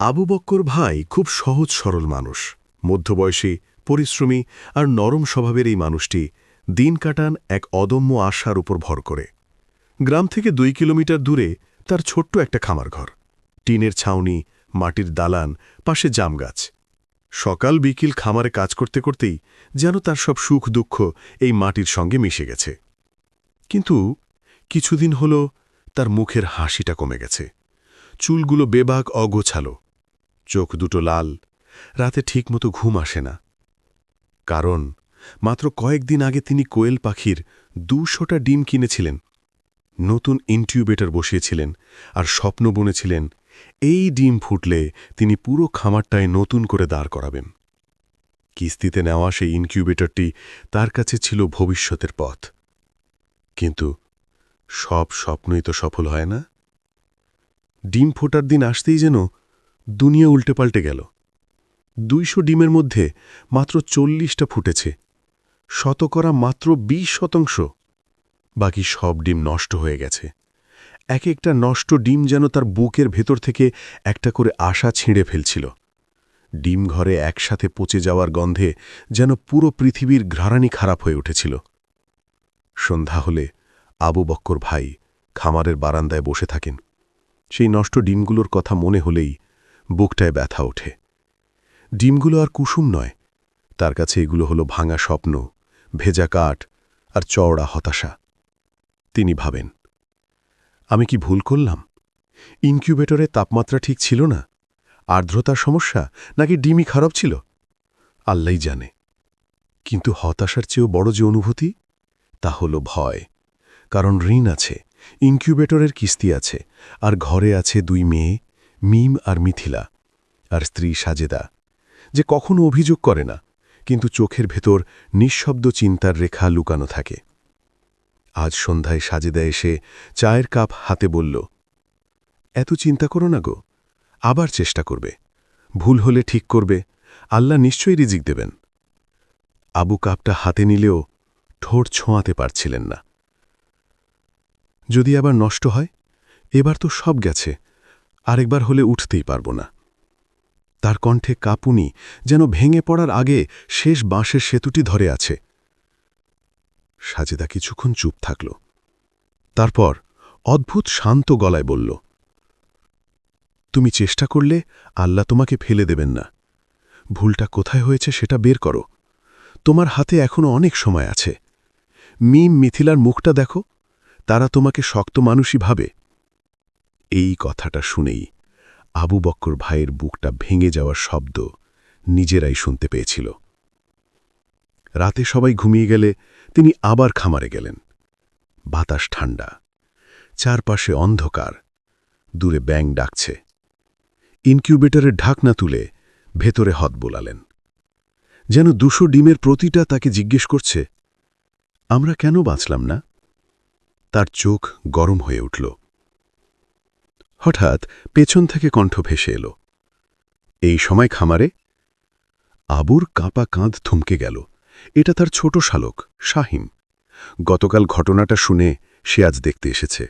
আবু বক্কর ভাই খুব সহজ সরল মানুষ, মধ্যবয়সী, পরিশ্রমী আর নরম স্বভাবের এই মানুষটি দিন কাটান এক অদম্য আশার উপর ভর করে। গ্রাম থেকে 2 কিলোমিটার দূরে তার ছোট্ট একটা খামার ঘর, টিনের ছাউনি, মাটির দালান, পাশে জাম গাছ। সকাল বিকেল খামারে কাজ করতে করতেই যেন তার সব সুখ দুঃখ এই মাটির সঙ্গে মিশে গেছে। কিন্তু কিছুদিন হল তার মুখের হাসিটা কমে গেছে। চুলগুলো বেবাক অগোছালো, চোখ দুটো লাল, রাতে ঠিকমতো ঘুম আসে না। কারণ মাত্র কয়েকদিন আগে তিনি কোয়েল পাখির 200টা ডিম কিনেছিলেন, নতুন ইনকিউবেটর বসিয়েছিলেন আর স্বপ্ন বুনেছিলেন এই ডিম ফুটলে তিনি পুরো খামারটায় নতুন করে দাঁড় করাবেন। কিস্তিতে নেওয়া সেই ইনকিউবেটরটি তার কাছে ছিল ভবিষ্যতের পথ। কিন্তু সব স্বপ্নই তো সফল হয় না। ডিম ফোটার দিন আসতেই যেন দুনিয়া উল্টে পাল্টে গেল। 200 ডিমের মধ্যে মাত্র 40টা ফুটেছে, শতকরা মাত্র 20%। বাকি সব ডিম নষ্ট হয়ে গেছে। এক একটা নষ্ট ডিম যেন তার বুকের ভেতর থেকে একটা করে আশা ছিঁড়ে ফেলছিল। ডিম ঘরে একসাথে পচে যাওয়ার গন্ধে যেন পুরো পৃথিবীর ঘ্রাণানি খারাপ হয়ে উঠেছিল। সন্ধ্যা হলে আবু বক্কর ভাই খামারের বারান্দায় বসে থাকেন। সেই নষ্ট ডিমগুলোর কথা মনে হলেই বুকটায় ব্যথা ওঠে। ডিমগুলো আর কুসুম নয়, তার কাছে এগুলো হলো ভাঙা স্বপ্ন, ভেজা কাঠ আর চওড়া হতাশা। তিনি ভাবেন, আমি কি ভুল করলাম? ইনকিউবেটরের তাপমাত্রা ঠিক ছিল না, আর্দ্রতার সমস্যা, নাকি ডিমই খারাপ ছিল? আল্লাহই জানে। কিন্তু হতাশার চেয়েও বড় যে অনুভূতি, তা হল ভয়। কারণ ঋণ আছে, ইনকিউবেটরের কিস্তি আছে, আর ঘরে আছে 2 মেয়ে, মিম আর মিথিলা, আর স্ত্রী সাজেদা, যে কখনো অভিযোগ করে না, কিন্তু চোখের ভেতর নিঃশব্দ চিন্তার রেখা লুকানো থাকে। আজ সন্ধ্যায় সাজেদা এসে চায়ের কাপ হাতে বলল, এত চিন্তা করো না গো, আবার চেষ্টা করবে, ভুল হলে ঠিক করবে, আল্লাহ নিশ্চয়ই রিজিক দেবেন। আবু কাপটা হাতে নিলেও ঠোঁট ছোঁয়াতে পারছিলেন না। যদি আবার নষ্ট হয়, এবার তো সব গেছে, আরেকবার হলে উঠতেই পারব না। তার কণ্ঠে কাঁপুনি যেন ভেঙে পড়ার আগে শেষ বাঁশের সেতুটি ধরে আছে। সাজেদা কিছুক্ষণ চুপ থাকল, তারপর অদ্ভুত শান্ত গলায় বলল, তুমি চেষ্টা করলে আল্লাহ তোমাকে ফেলে দেবেন না। ভুলটা কোথায় হয়েছে সেটা বের করো, তোমার হাতে এখনো অনেক সময় আছে। মিম মিথিলার মুখটা দেখো, তারা তোমাকে শক্ত মানুষই ভাবে। এই কথাটা শুনেই আবু বক্কর ভাইয়ের বুকটা ভেঙে যাওয়ার শব্দ নিজেরাই শুনতে পেয়েছিল। রাতে সবাই ঘুমিয়ে গেলে তিনি আবার খামারে গেলেন। বাতাস ঠান্ডা, চারপাশে অন্ধকার, দূরে ব্যাঙ ডাকছে। ইনকিউবেটরের ঢাকনা তুলে ভেতরে হাত বোলালেন, যেন 200 ডিমের প্রতিটা তাকে জিজ্ঞেস করছে, আমরা কেন বাঁচলাম না? তার চোখ গরম হয়ে উঠল। হঠাৎ পেছন থেকে কণ্ঠ ভেসে এলো, এই সময় খামারে? আবুর কাঁপা কাঁধ থমকে গেল। এটা তার ছোট শালক শাহিন। গতকাল ঘটনাটা শুনে সে আজ দেখতে এসেছে।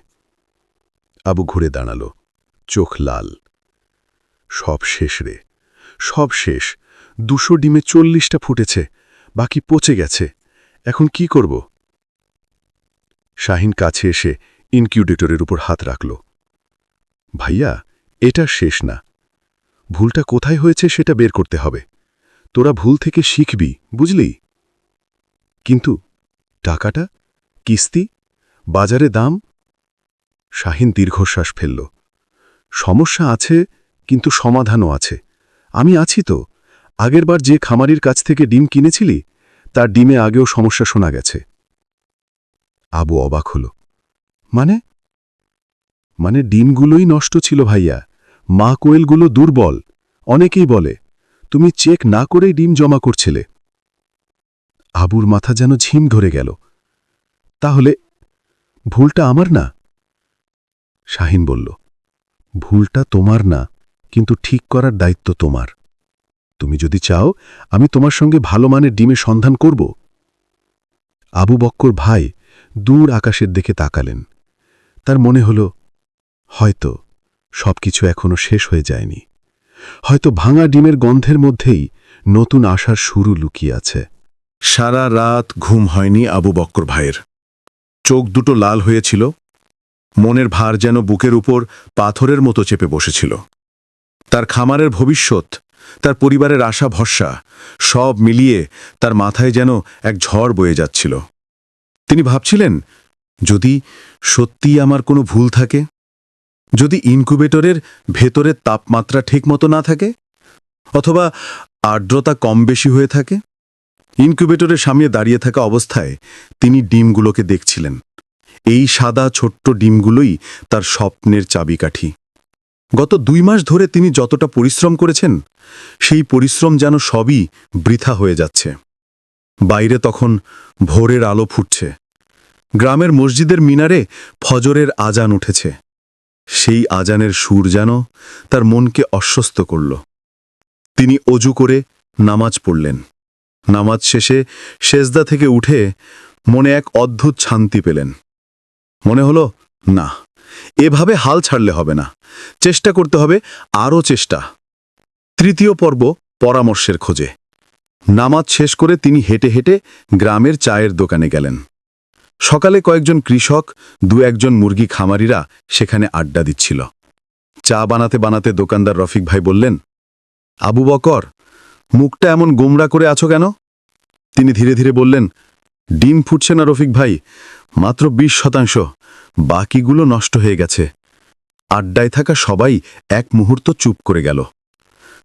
আবু ঘুরে দাঁড়াল, চোখ লাল। সব শেষ রে, সব শেষ। 200 ডিমে 40টা ফুটেছে, বাকি পচে গেছে। এখন কি করব? শাহিন কাছে এসে ইনকিউবেটরের উপর হাত রাখল। ভাইয়া, এটা শেষ না। ভুলটা কোথায় হয়েছে সেটা বের করতে হবে। তোরা ভুল থেকে শিখবি, বুঝলি? কিন্তু টাকাটা, কিস্তি, বাজারে দাম? শাহিন দীর্ঘশ্বাস ফেলল। সমস্যা আছে, কিন্তু সমাধানও আছে। আমি আছি তো। আগেরবার যে খামারির কাছ থেকে ডিম কিনেছিলি, তার ডিমে আগেও সমস্যা শোনা গেছে। আবু অবাক হল। মানে ডিমগুলোই নষ্ট ছিল ভাইয়া। মা কোয়েলগুলো দুর্বল। অনেকেই বলে তুমি চেক না করেই ডিম জমা করছিলে। আবুর মাথা যেন ঝিম ধরে গেল। তাহলে ভুলটা আমার না? শাহিন বলল, ভুলটা তোমার না, কিন্তু ঠিক করার দায়িত্ব তোমার। তুমি যদি চাও, আমি তোমার সঙ্গে ভালো মানের ডিমের সন্ধান করব। আবু বক্কর ভাই দূর আকাশের দিকে তাকালেন। তার মনে হল, হয়তো সবকিছু এখনো শেষ হয়ে যায়নি, হয়তো ভাঙা ডিমের গন্ধের মধ্যেই নতুন আশার শুরু লুকিয়ে আছে। সারা রাত ঘুম হয়নি আবু বক্কর ভাইয়ের। চোখ দুটো লাল হয়েছিল, মনের ভার যেন বুকের উপর পাথরের মতো চেপে বসেছিল। তার খামারের ভবিষ্যৎ, তার পরিবারের আশা ভরসা, সব মিলিয়ে তার মাথায় যেন এক ঝড় বয়ে যাচ্ছিল। তিনি ভাবছিলেন, যদি সত্যিই আমার কোনো ভুল থাকে, যদি ইনকিউবেটরের ভেতরের তাপমাত্রা ঠিকমতো না থাকে, অথবা আর্দ্রতা কম বেশি হয়ে থাকে। ইনকিউবেটরের সামনে দাঁড়িয়ে থাকা অবস্থায় তিনি ডিমগুলোকে দেখছিলেন। এই সাদা ছোট্ট ডিমগুলোই তার স্বপ্নের চাবিকাঠি। গত 2 মাস ধরে তিনি যতটা পরিশ্রম করেছেন, সেই পরিশ্রম যেন সবই বৃথা হয়ে যাচ্ছে। বাইরে তখন ভোরের আলো ফুটছে। গ্রামের মসজিদের মিনারে ফজরের আজান উঠেছে। সেই আজানের সুর যেন তার মনকে অস্বস্ত করল। তিনি অজু করে নামাজ পড়লেন। নামাজ শেষে সেজদা থেকে উঠে মনে এক অদ্ভুত শান্তি পেলেন। মনে হলো, না, এভাবে হাল ছাড়লে হবে না, চেষ্টা করতে হবে, আরও চেষ্টা। তৃতীয় পর্ব, পরামর্শের খোঁজে। নামাজ শেষ করে তিনি হেঁটে হেঁটে গ্রামের চায়ের দোকানে গেলেন। সকালে কয়েকজন কৃষক, 2-1জন মুরগি খামারিরা সেখানে আড্ডা দিচ্ছিল। চা বানাতে বানাতে দোকানদার রফিক ভাই বললেন, আবু বকর, মুখটা এমন গোমরা করে আছো কেন? তিনি ধীরে ধীরে বললেন, ডিম ফুটছে না রফিক ভাই, মাত্র 20%, বাকিগুলো নষ্ট হয়ে গেছে। আড্ডায় থাকা সবাই এক মুহূর্ত চুপ করে গেল।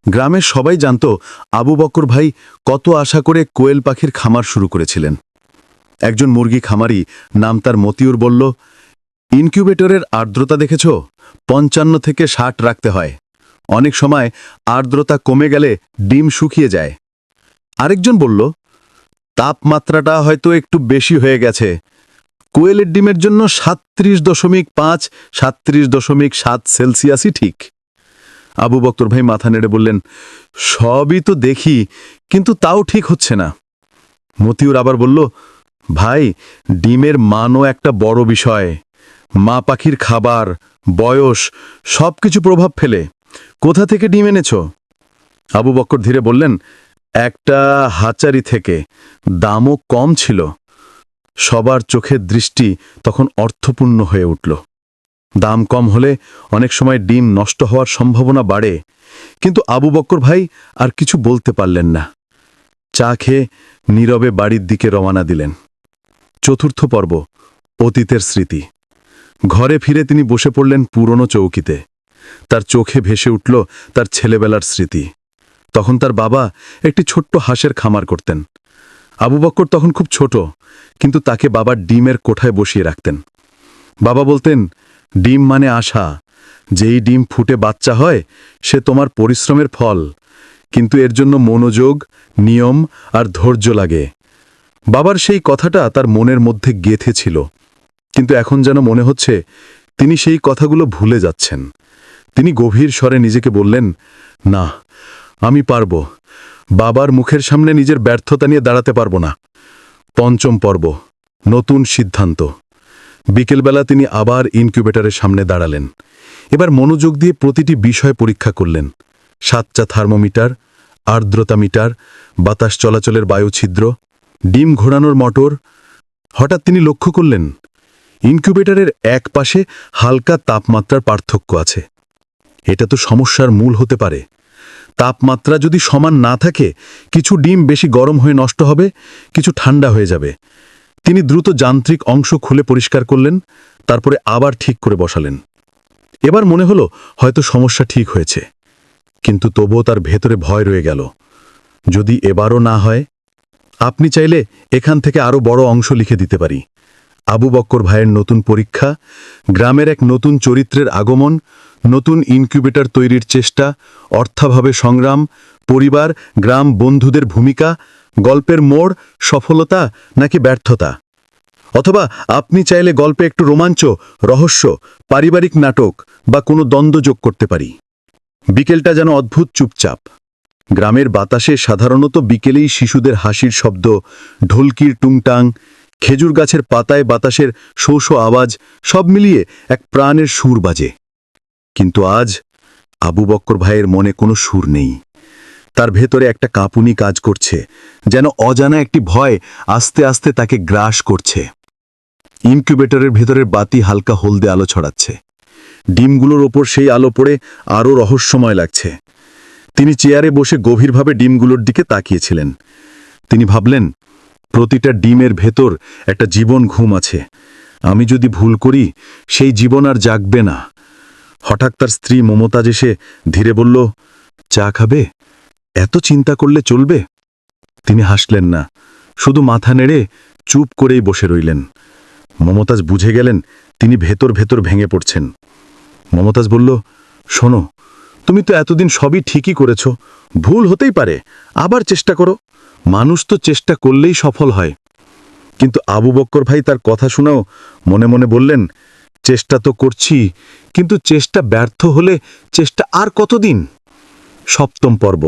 গ্রামের সবাই জানত আবু বকর ভাই কত আশা করে কোয়েল পাখির খামার শুরু করেছিলেন। একজন মুরগি খামারি, নাম তার মতিউর, বলল, ইনকিউবেটরের আর্দ্রতা দেখেছ? 55 থেকে 60 রাখতে হয়। অনেক সময় আর্দ্রতা কমে গেলে ডিম শুকিয়ে যায়। আরেকজন বলল, তাপমাত্রাটা হয়তো একটু বেশি হয়ে গেছে। কোয়েলের ডিমের জন্য 37.5, 37.7 সেলসিয়াসই ঠিক। আবু বকর ভাই মাথা নেড়ে বললেন, সবই তো দেখি, কিন্তু তাও ঠিক হচ্ছে না। মতিউর আবার বলল, ভাই, ডিমের মানও একটা বড় বিষয়। মা পাখির খাবার, বয়স, সবকিছু প্রভাব ফেলে। কোথা থেকে ডিম এনেছ? আবু বকর ধীরে বললেন, একটা হাচারি থেকে, দামও কম ছিল। সবার চোখের দৃষ্টি তখন অর্থপূর্ণ হয়ে উঠল। দাম কম হলে অনেক সময় ডিম নষ্ট হওয়ার সম্ভাবনা বাড়ে। কিন্তু আবু বকর ভাই আর কিছু বলতে পারলেন না। চা খেয়ে নীরবে বাড়ির দিকে রওনা দিলেন। চতুর্থ পর্ব, অতীতের স্মৃতি। ঘরে ফিরে তিনি বসে পড়লেন পুরনো চৌকিতে। তার চোখে ভেসে উঠল তার ছেলেবেলার স্মৃতি। তখন তার বাবা একটি ছোট্ট হাঁসের খামার করতেন। আবু বকর তখন খুব ছোট, কিন্তু তাকে বাবা ডিমের কোঠায় বসিয়ে রাখতেন। বাবা বলতেন, ডিম মানে আশা। যেই ডিম ফুটে বাচ্চা হয়, সে তোমার পরিশ্রমের ফল, কিন্তু এর জন্য মনোযোগ, নিয়ম আর ধৈর্য লাগে। বাবার সেই কথাটা তার মনের মধ্যে গেঁথে ছিল, কিন্তু এখন যেন মনে হচ্ছে তিনি সেই কথাগুলো ভুলে যাচ্ছেন। তিনি গভীর স্বরে নিজেকে বললেন, না, আমি পারব। বাবার মুখের সামনে নিজের ব্যর্থতা নিয়ে দাঁড়াতে পারব না। পঞ্চম পর্ব, নতুন সিদ্ধান্ত। বিকেলবেলা তিনি আবার ইনকিউবেটরের সামনে দাঁড়ালেন। এবার মনোযোগ দিয়ে প্রতিটি বিষয় পরীক্ষা করলেন। 7টা থার্মোমিটার, আর্দ্রতা মিটার, বাতাস চলাচলের বায়ুছিদ্র, ডিম ঘোরানোর মোটর। হঠাৎ তিনি লক্ষ্য করলেন, ইনকিউবেটরের এক পাশে হালকা তাপমাত্রার পার্থক্য আছে। এটা তো সমস্যার মূল হতে পারে। তাপমাত্রা যদি সমান না থাকে, কিছু ডিম বেশি গরম হয়ে নষ্ট হবে, কিছু ঠান্ডা হয়ে যাবে। তিনি দ্রুত যান্ত্রিক অংশ খুলে পরিষ্কার করলেন, তারপরে আবার ঠিক করে বসালেন। এবার মনে হলো হয়তো সমস্যা ঠিক হয়েছে, কিন্তু তবুও তার ভেতরে ভয় রয়ে গেল। যদি এবারও না হয়? আপনি চাইলে এখান থেকে আরও বড় অংশ লিখে দিতে পারি। আবু বক্কর ভাইয়ের নতুন পরীক্ষা, গ্রামের এক নতুন চরিত্রের আগমন, নতুন ইনকিউবেটর তৈরির চেষ্টা, অর্থাভাবে সংগ্রাম, পরিবার, গ্রাম, বন্ধুদের ভূমিকা, গল্পের মোড়, সফলতা নাকি ব্যর্থতা। অথবা আপনি চাইলে গল্পে একটু রোমাঞ্চ, রহস্য, পারিবারিক নাটক বা কোনো দ্বন্দ্ব যোগ করতে পারি। বিকেলটা যেন অদ্ভুত চুপচাপ। গ্রামের বাতাসে সাধারণত বিকেলেই শিশুদের হাসির শব্দ, ঢোলকির টুংটাং, খেজুর গাছের পাতায় বাতাসের শোঁ শোঁ আওয়াজ, সব মিলিয়ে এক প্রাণের সুর বাজে। কিন্তু আজ আবু বক্কর ভাইয়ের মনে কোনো সুর নেই। তার ভেতরে একটা কাঁপুনি কাজ করছে, যেন অজানা একটি ভয় আস্তে আস্তে তাকে গ্রাস করছে। ইনকিউবেটরের ভেতরের বাতি হালকা হলদে আলো ছড়াচ্ছে। ডিমগুলোর ওপর সেই আলো পড়ে আরও রহস্যময় লাগছে। তিনি চেয়ারে বসে গভীরভাবে ডিমগুলোর দিকে তাকিয়েছিলেন। তিনি ভাবলেন, প্রতিটা ডিমের ভেতর একটা জীবন ঘুম আছে। আমি যদি ভুল করি, সেই জীবন আর জাগবে না। হঠাৎ তার স্ত্রী মমতাজ এসে ধীরে বলল, চা খাবে? এত চিন্তা করলে চলবে? তিনি হাসলেন না, শুধু মাথা নেড়ে চুপ করেই বসে রইলেন। মমতাজ বুঝে গেলেন তিনি ভেতর ভেতর ভেঙে পড়ছেন। মমতাজ বলল, শোনো, তুমি তো এতদিন সবই ঠিকই করেছ, ভুল হতেই পারে, আবার চেষ্টা করো। মানুষ তো চেষ্টা করলেই সফল হয়। কিন্তু আবু বক্কর ভাই তার কথা শোনাও মনে মনে বললেন, চেষ্টা তো করছি, কিন্তু চেষ্টা ব্যর্থ হলে চেষ্টা আর কতদিন? সপ্তম পর্ব,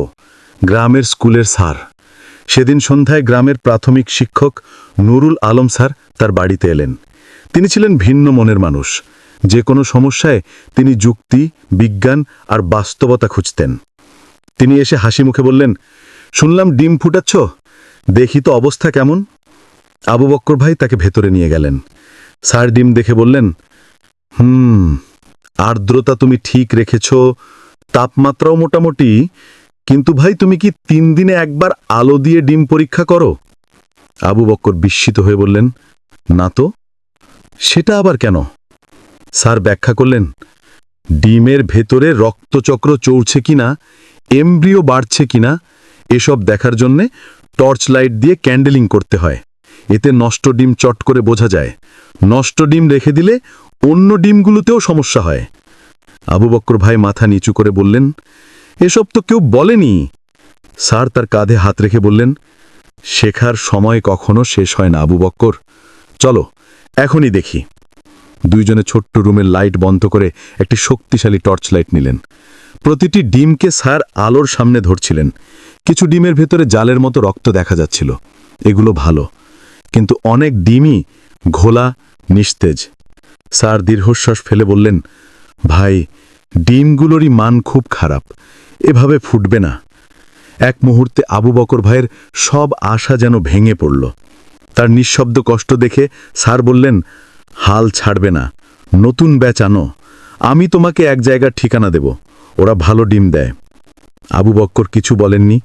গ্রামের স্কুলের স্যার। সেদিন সন্ধ্যায় গ্রামের প্রাথমিক শিক্ষক নুরুল আলম স্যার তার বাড়িতে এলেন। তিনি ছিলেন ভিন্ন মনের মানুষ। যে কোনো সমস্যায় তিনি যুক্তি, বিজ্ঞান আর বাস্তবতা খুঁজতেন। তিনি এসে হাসি মুখে বললেন, শুনলাম ডিম ফুটাচ্ছ, দেখি তো অবস্থা কেমন। আবু বক্কর ভাই তাকে ভেতরে নিয়ে গেলেন। স্যার ডিম দেখে বললেন, আর্দ্রতা তুমি ঠিক রেখেছ, তাপমাত্রাও মোটামুটি, কিন্তু ভাই তুমি কি 3 দিনে একবার আলো দিয়ে ডিম পরীক্ষা করো? আবু বক্কর বিস্মিত হয়ে বললেন, না তো। সেটা আবার কেন? স্যার ব্যাখ্যা করলেন, ডিমের ভেতরে রক্তচক্র চলছে কিনা, এমব্রিও বাড়ছে কিনা, এসব দেখার জন্যে টর্চ লাইট দিয়ে ক্যান্ডেলিং করতে হয়। এতে নষ্ট ডিম চট করে বোঝা যায়। নষ্ট ডিম রেখে দিলে অন্য ডিমগুলোতেও সমস্যা হয়। আবু বক্কর ভাই মাথা নিচু করে বললেন, এসব তো কেউ বলেনি। স্যার তার কাঁধে হাত রেখে বললেন, শেখার সময় কখনো শেষ হয় না আবু বক্কর, চলো এখনই দেখি। দুইজনে ছোট্ট রুমের লাইট বন্ধ করে একটি শক্তিশালী টর্চ লাইট নিলেন। প্রতিটি ডিমকে স্যার আলোর সামনে ধরছিলেন। কিছু ডিমের ভেতরে জালের মতো রক্ত দেখা যাচ্ছিল। এগুলো ভালো, কিন্তু অনেক ডিমই ঘোলা, নিস্তেজ। স্যার দীর্ঘশ্বাস ফেলে বললেন, ভাই, ডিমগুলোরই মান খুব খারাপ, এভাবে ফুটবে না। এক মুহূর্তে আবু বকর ভাইয়ের সব আশা যেন ভেঙে পড়ল। তার নিঃশব্দ কষ্ট দেখে স্যার বললেন, হাল ছাড়বে না, নতুন ব্যাচ আনো, আমি তোমাকে এক জায়গার ঠিকানা দেব, ওরা ভালো ডিম দেয়। আবু বক্কর কিছু বলেননি,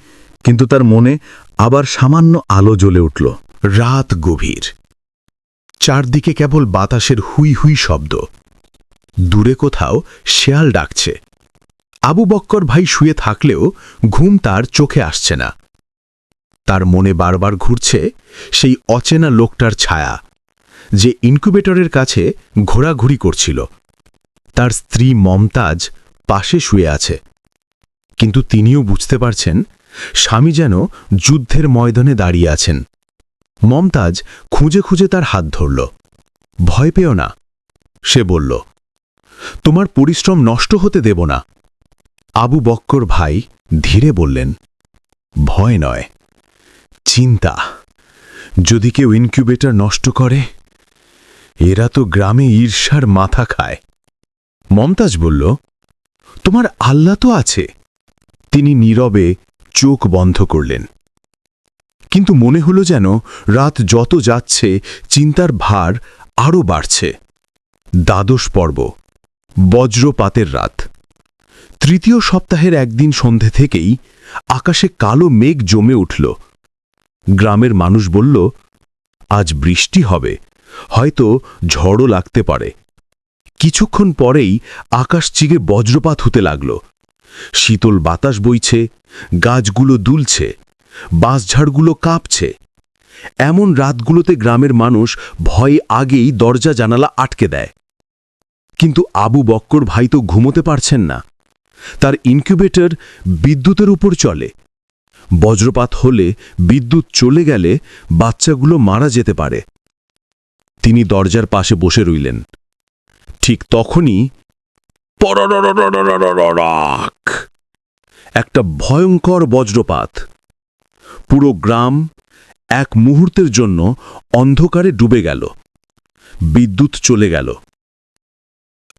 কিন্তু তার মনে আবার সামান্য আলো জ্বলে উঠল। রাত গভীর, চারদিকে কেবল বাতাসের হুই হুই শব্দ। দূরে কোথাও শেয়াল ডাকছে। আবু বক্কর ভাই শুয়ে থাকলেও ঘুম তার চোখে আসছে না। তার মনে বারবার ঘুরছে সেই অচেনা লোকটার ছায়া, যে ইনকিউবেটরের কাছে ঘোরাঘুরি করছিল। তার স্ত্রী মমতাজ পাশে শুয়ে আছে, কিন্তু তিনিও বুঝতে পারছেন স্বামী যেন যুদ্ধের ময়দানে দাঁড়িয়ে আছেন। মমতাজ খুঁজে খুঁজে তার হাত ধরল। ভয় পেও না, সে বলল, তোমার পরিশ্রম নষ্ট হতে দেব না। আবু বক্কর ভাই ধীরে বললেন, ভয় নয়, চিন্তা। যদি কেউ ইনকিউবেটর নষ্ট করে, এরা তো গ্রামে ঈর্ষার মাথা খায়। মমতাজ বলল, তোমার আল্লাহ তো আছে। তিনি নীরবে চোখ বন্ধ করলেন। কিন্তু মনে হলো যেন রাত যত যাচ্ছে চিন্তার ভার আরও বাড়ছে। দ্বাদশ পর্ব, বজ্রপাতের রাত। তৃতীয় সপ্তাহের একদিন সন্ধে থেকেই আকাশে কালো মেঘ জমে উঠল। গ্রামের মানুষ বলল, আজ বৃষ্টি হবে, হয়তো ঝড়ও লাগতে পারে। কিছুক্ষণ পরেই আকাশ চিগে বজ্রপাত হতে লাগল। শীতল বাতাস বইছে, গাছগুলো দুলছে, বাঁশঝাড়গুলো কাঁপছে। এমন রাতগুলোতে গ্রামের মানুষ ভয়ে আগেই দরজা জানালা আটকে দেয়। কিন্তু আবু বক্কর ভাই তো ঘুমোতে পারছেন না। তার ইনকিউবেটর বিদ্যুতের উপর চলে। বজ্রপাত হলে, বিদ্যুৎ চলে গেলে বাচ্চাগুলো মারা যেতে পারে। তিনি দরজার পাশে বসে রইলেন। ঠিক তখনই পরররররররররক! একটা ভয়ঙ্কর বজ্রপাত। পুরো গ্রাম এক মুহূর্তের জন্য অন্ধকারে ডুবে গেল। বিদ্যুৎ চলে গেল।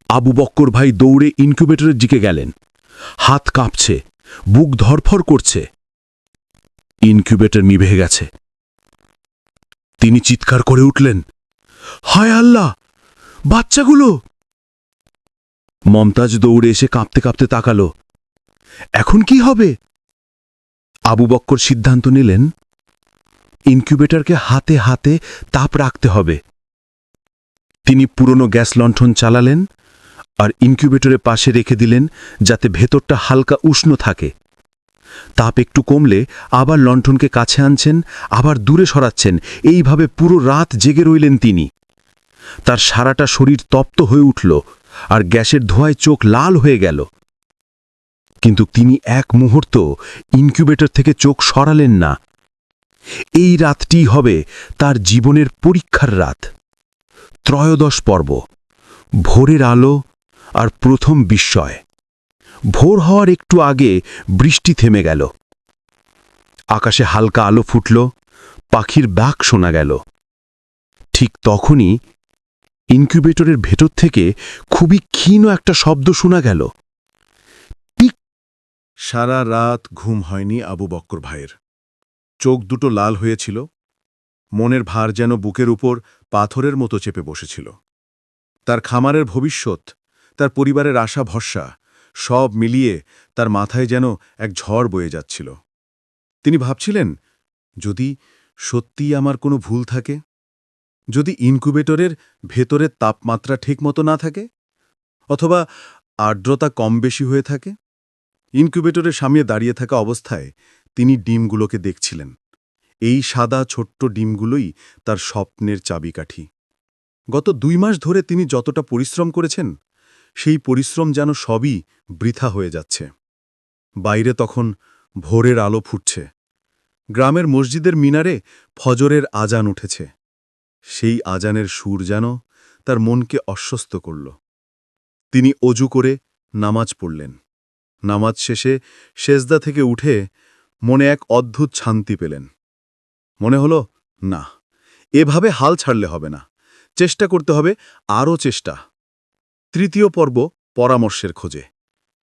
আবু বক্কর ভাই দৌড়ে ইনকিউবেটরের দিকে গেলেন। হাত কাঁপছে, বুক ধরফর করছে। ইনকিউবেটর নিভে গেছে। তিনি চিৎকার করে উঠলেন, হায় আল্লাহ, বাচ্চাগুলো! মমতাজ দৌড়ে এসে কাঁপতে কাঁপতে তাকালো। এখন কি হবে? আবু বক্কর সিদ্ধান্ত নিলেন, ইনকিউবেটরকে হাতে হাতে তাপ রাখতে হবে। তিনি পুরনো গ্যাস লণ্ঠন চালালেন আর ইনকিউবেটরের পাশে রেখে দিলেন, যাতে ভেতরটা হালকা উষ্ণ থাকে। তাপ একটু কমলে আবার লণ্ঠনকে কাছে আনছেন, আবার দূরে সরাচ্ছেন। এইভাবে পুরো রাত জেগে রইলেন তিনি। তার সারাটা শরীর তপ্ত হয়ে উঠল আর গ্যাসের ধোঁয়ায় চোখ লাল হয়ে গেল। কিন্তু তিনি এক মুহূর্ত ইনকিউবেটর থেকে চোখ সরালেন না। এই রাতটিই হবে তার জীবনের পরীক্ষার রাত। ত্রয়োদশ পর্ব, ভোরের আলো আর প্রথম বিস্ময়। ভোর হওয়ার একটু আগে বৃষ্টি থেমে গেল। আকাশে হালকা আলো ফুটল, পাখির ডাক শোনা গেল। ঠিক তখনই ইনকিউবেটরের ভেতর থেকে খুবই ক্ষীণ একটা শব্দ শোনা গেল। টিক। সারা রাত ঘুম হয়নি আবু বক্কর ভাইয়ের। চোখ দুটো লাল হয়েছিল, মনের ভার যেন বুকের উপর পাথরের মতো চেপে বসেছিল। তার খামারের ভবিষ্যৎ, তার পরিবারের আশা ভরসা, সব মিলিয়ে তার মাথায় যেন এক ঝড় বয়ে যাচ্ছিল। তিনি ভাবছিলেন, যদি সত্যিই আমার কোনো ভুল থাকে, যদি ইনকিউবেটরের ভেতরের তাপমাত্রা ঠিকমতো না থাকে, অথবা আর্দ্রতা কম বেশি হয়ে থাকে। ইনকিউবেটরের সামনে দাঁড়িয়ে থাকা অবস্থায় তিনি ডিমগুলোকে দেখছিলেন। এই সাদা ছোট্ট ডিমগুলোই তার স্বপ্নের চাবিকাঠি। গত 2 মাস ধরে তিনি যতটা পরিশ্রম করেছেন, সেই পরিশ্রম যেন সবই বৃথা হয়ে যাচ্ছে। বাইরে তখন ভোরের আলো ফুটছে। গ্রামের মসজিদের মিনারে ফজরের আজান উঠেছে। সেই আজানের সুর যেন তার মনকে অস্বস্ত করল। তিনি অজু করে নামাজ পড়লেন। নামাজ শেষে সেজদা থেকে উঠে মনে এক অদ্ভুত শান্তি পেলেন। মনে হল, না, এভাবে হাল ছাড়লে হবে না, চেষ্টা করতে হবে, আরও চেষ্টা। তৃতীয় পর্ব, পরামর্শের খোঁজে।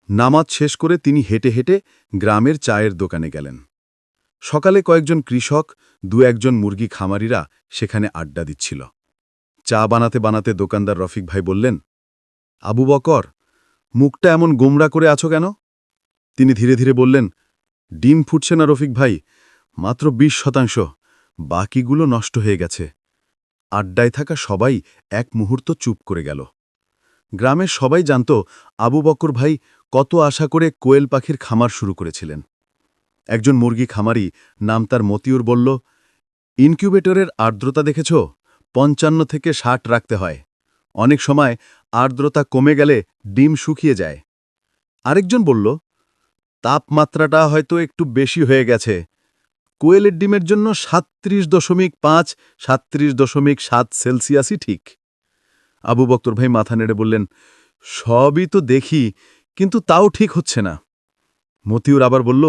নামাজ শেষ করে তিনি হেঁটে হেঁটে গ্রামের চায়ের দোকানে গেলেন। সকালে কয়েকজন কৃষক, 2-1জন মুরগি খামারিরা সেখানে আড্ডা দিচ্ছিল। চা বানাতে বানাতে দোকানদার রফিক ভাই বললেন, আবু বকর, মুখটা এমন গোমরা করে আছো কেন? তিনি ধীরে ধীরে বললেন, ডিম ফুটছে না রফিক ভাই, মাত্র 20%, বাকিগুলো নষ্ট হয়ে গেছে। আড্ডায় থাকা সবাই এক মুহূর্ত চুপ করে গেল। গ্রামের সবাই জানত আবু বকর ভাই কত আশা করে কোয়েল পাখির খামার শুরু করেছিলেন। একজন মুরগি খামারি, নাম তার মতিউর, বলল, ইনকিউবেটরের আর্দ্রতা দেখেছ? 55 থেকে 60 রাখতে হয়। অনেক সময় আর্দ্রতা কমে গেলে ডিম শুকিয়ে যায়। আরেকজন বলল, তাপমাত্রাটা হয়তো একটু বেশি হয়ে গেছে। কোয়েলের ডিমের জন্য 37.5, 37.7 সেলসিয়াসই ঠিক। আবু বক্তর ভাই মাথা নেড়ে বললেন, সবই তো দেখি, কিন্তু তাও ঠিক হচ্ছে না। মতিউর আবার বলল,